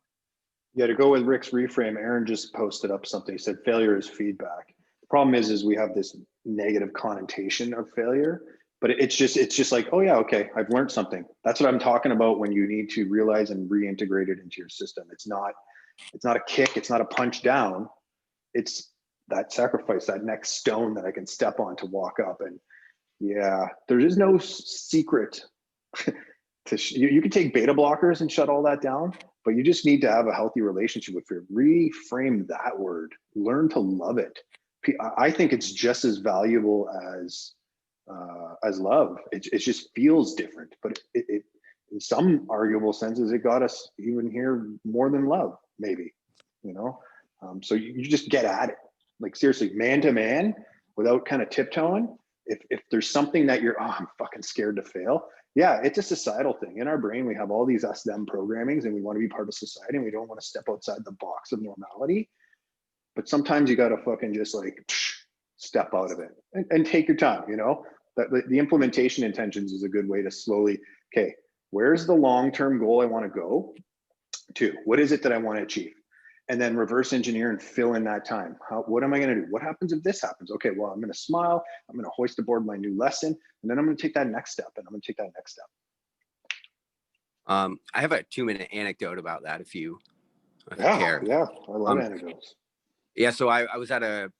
A: Yeah, to go with Rick's reframe, Aaron just posted up something. He said failure is feedback. The problem is we have this negative connotation of failure, but it's just like, oh yeah, okay, I've learned something. That's what I'm talking about when you need to realize and reintegrate it into your system. It's not a kick, it's not a punch down. It's that sacrifice, that next stone that I can step on to walk up. And yeah, there is no secret. You can take beta blockers and shut all that down, but you just need to have a healthy relationship with fear. Reframe that word. Learn to love it. I think it's just as valuable as love. It just feels different, but it in some arguable senses, it got us even here more than love, maybe. You know, so you just get at it, like seriously, man to man, without kind of tiptoeing. If there's something that you're, I'm fucking scared to fail. Yeah, it's a societal thing. In our brain, we have all these us-them programmings, and we want to be part of society, and we don't want to step outside the box of normality. But sometimes you got to fucking just like step out of it and take your time, you know? The implementation intentions is a good way to slowly, okay, where's the long-term goal I want to go to? What is it that I want to achieve? And then reverse engineer and fill in that time. What am I going to do? What happens if this happens? Okay, well, I'm going to smile. I'm going to hoist aboard my new lesson. And then I'm going to take that next step, and I'm going to take that next step.
G: I have a 2-minute anecdote about that if you care.
A: Yeah, I love anecdotes.
G: Yeah, so I was at an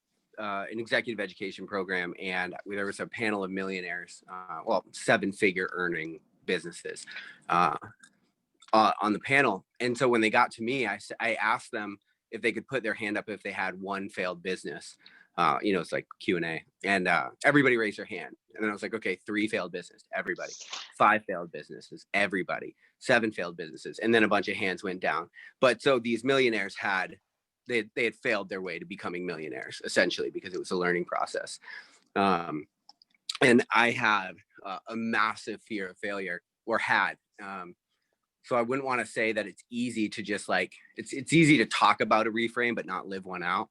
G: executive education program, and there was a panel of millionaires, 7-figure earning businesses on the panel. And so when they got to me, I asked them if they could put their hand up if they had one failed business. You know, it's like Q&A, and everybody raised their hand. And then I was like, okay, 3 failed business, everybody. 5 failed businesses, everybody. 7 failed businesses, and then a bunch of hands went down. But so these millionaires they had failed their way to becoming millionaires, essentially, because it was a learning process. And I had a massive fear of failure, or had. So I wouldn't want to say that it's easy to just like, it's easy to talk about a reframe, but not live one out.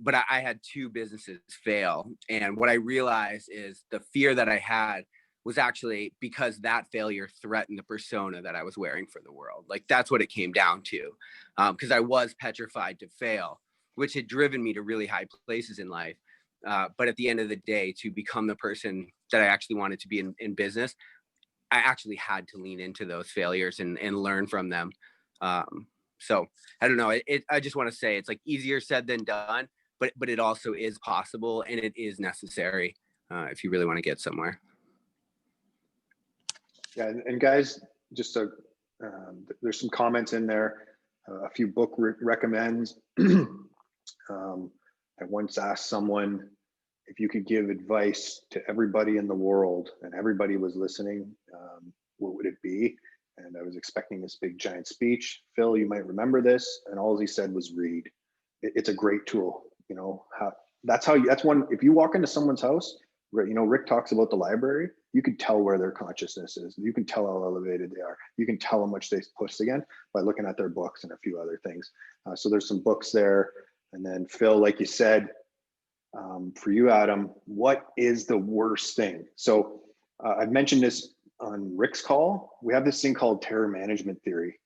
G: But I had 2 businesses fail. And what I realized is the fear that I had was actually because that failure threatened the persona that I was wearing for the world. Like that's what it came down to. Because I was petrified to fail, which had driven me to really high places in life. But at the end of the day, to become the person that I actually wanted to be in business, I actually had to lean into those failures and learn from them. So I don't know. I just want to say it's like easier said than done, but it also is possible, and it is necessary if you really want to get somewhere.
A: Yeah, and guys, just there's some comments in there, a few book recommends. I once asked someone if you could give advice to everybody in the world and everybody was listening, what would it be? And I was expecting this big giant speech. Phil, you might remember this, and all he said was read. It's a great tool. You know, that's one. If you walk into someone's house, you know, Rick talks about the library. You can tell where their consciousness is. You can tell how elevated they are. You can tell how much they push again by looking at their books and a few other things. So there's some books there. And then Phil, like you said, for you, Adam, what is the worst thing? So I've mentioned this on Rick's call. We have this thing called terror management theory.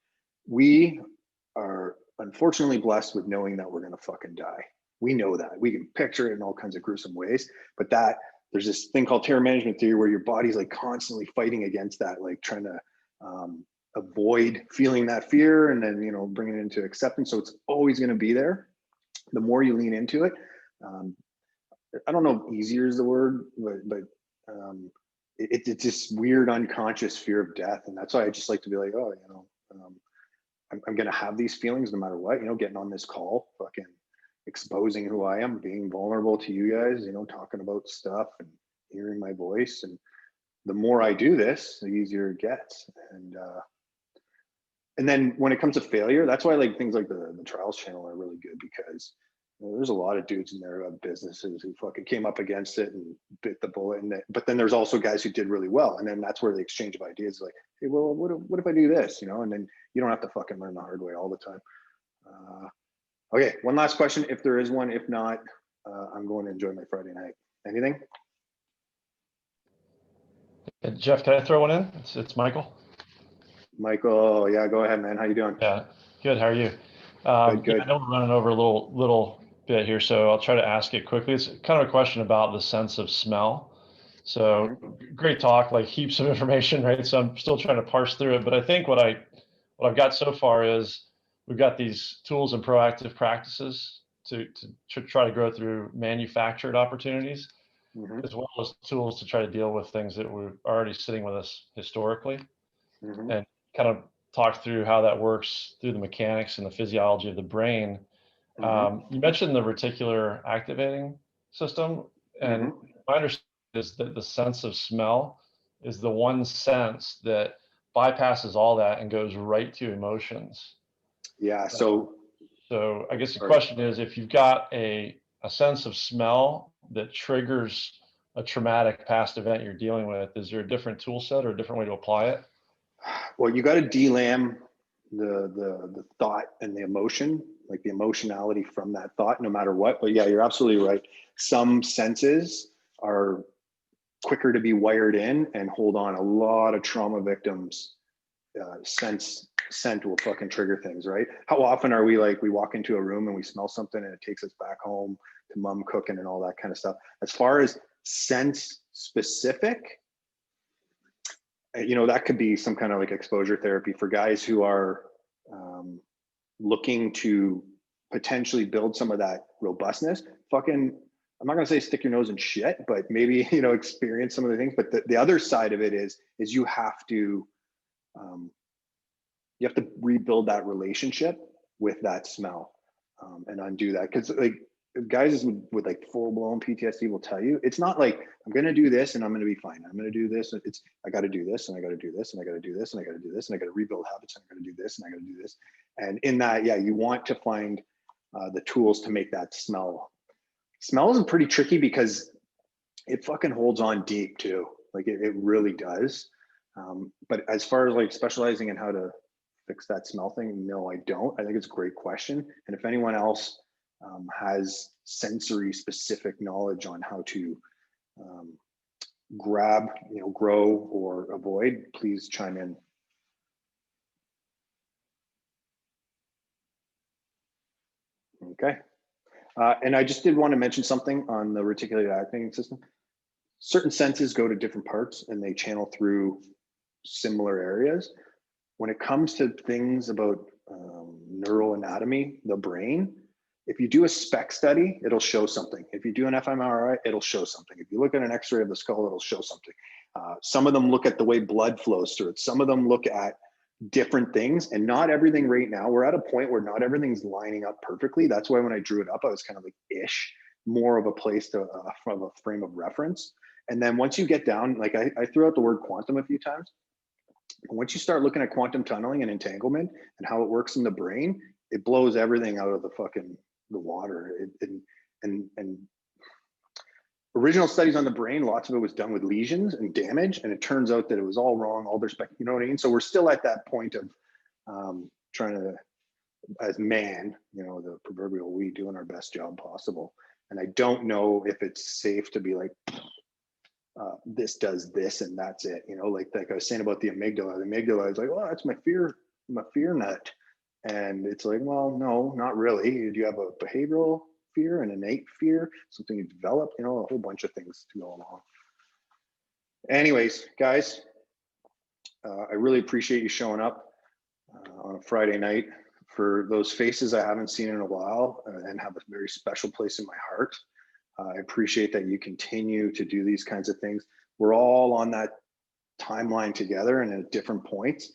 A: We are unfortunately blessed with knowing that we're going to fucking die. We know that. We can picture it in all kinds of gruesome ways, but there's this thing called terror management theory where your body's like constantly fighting against that, like trying to avoid feeling that fear and then, you know, bring it into acceptance. So it's always going to be there. The more you lean into it, I don't know if easier is the word, but It's this weird unconscious fear of death. And that's why I just like to be like, oh, I'm going to have these feelings no matter what, getting on this call, fucking exposing who I am, being vulnerable to you guys, talking about stuff and hearing my voice. And the more I do this, the easier it gets. And then when it comes to failure, that's why like things like the trials channel are really good, because there's a lot of dudes in there who have businesses who fucking came up against it and bit the bullet. But then there's also guys who did really well. And then that's where the exchange of ideas is like, hey, well, what if I do this? And then you don't have to fucking learn the hard way all the time. Okay, one last question, if there is one. If not, I'm going to enjoy my Friday night. Anything?
J: Jeff, can I throw one in? It's Michael.
A: Michael, yeah, go ahead, man. How you doing?
J: Yeah, good. How are you?
A: Good.
J: Yeah, I know we're running over a little bit here, so I'll try to ask it quickly. It's kind of a question about the sense of smell. So great talk, like heaps of information, right? So I'm still trying to parse through it, but I think what I've got so far is we've got these tools and proactive practices to try to grow through manufactured opportunities, as well as tools to try to deal with things that were already sitting with us historically, and kind of talk through how that works through the mechanics and the physiology of the brain. You mentioned the reticular activating system, and my understanding is that the sense of smell is the one sense that bypasses all that and goes right to emotions.
A: Yeah. So
J: I guess the question is, if you've got a sense of smell that triggers a traumatic past event you're dealing with, is there a different tool set or a different way to apply it?
A: Well, you got to delam the thought and the emotion, like the emotionality from that thought, no matter what. But yeah, you're absolutely right. Some senses are quicker to be wired in and hold on. A lot of trauma victims scent will fucking trigger things, right? How often are we like, we walk into a room and we smell something and it takes us back home to mom cooking and all that kind of stuff. As far as sense specific, that could be some kind of like exposure therapy for guys who are looking to potentially build some of that robustness. Fucking, I'm not gonna say stick your nose in shit, but maybe, experience some of the things. But the other side of it is you have to rebuild that relationship with that smell and undo that. Because like guys with like full blown PTSD will tell you, it's not like I'm going to do this and I'm going to be fine. I'm going to do this. It's, I got to do this and I got to do this and I got to do this and I got to do this and I got to rebuild habits and I got to do this and I got to do this. And in that, yeah, you want to find the tools to make that smell. Smell is pretty tricky because it fucking holds on deep too. Like it really does. But as far as like specializing in how to fix that smell thing, no, I don't. I think it's a great question. And if anyone else has sensory specific knowledge on how to grab, grow or avoid, please chime in. Okay. And I just did want to mention something on the reticular activating system. Certain senses go to different parts and they channel through similar areas. When it comes to things about neural anatomy, the brain, if you do a SPEC study, it'll show something. If you do an fMRI, it'll show something. If you look at an X-ray of the skull, it'll show something. Some of them look at the way blood flows through it. Some of them look at different things, and not everything right now. We're at a point where not everything's lining up perfectly. That's why when I drew it up, I was kind of like ish, more of a place to from a frame of reference. And then once you get down, like I threw out the word quantum a few times. Once you start looking at quantum tunneling and entanglement and how it works in the brain, it blows everything out of the water. And original studies on the brain, lots of it was done with lesions and damage, and it turns out that it was all wrong, all their spec, you know what I mean? So we're still at that point of trying to, as man, the proverbial we, doing our best job possible. And I don't know if it's safe to be like, this does this and that's it, like I was saying about the amygdala is like, well, that's my fear nut. And it's like, well, no, not really. Do you have a behavioral fear, an innate fear, something you develop, a whole bunch of things to go along. Anyways, guys, I really appreciate you showing up on a Friday night. For those faces I haven't seen in a while and have a very special place in my heart. I appreciate that you continue to do these kinds of things. we're all on that timeline together and at different points.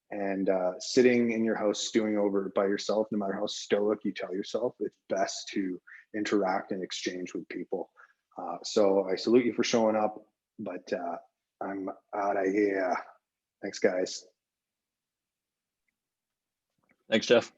A: And sitting in your house stewing over it by yourself, no matter how stoic you tell yourself, it's best to interact and exchange with people. So I salute you for showing up, but I'm out of here. Thanks, guys.
C: Thanks, Jeff.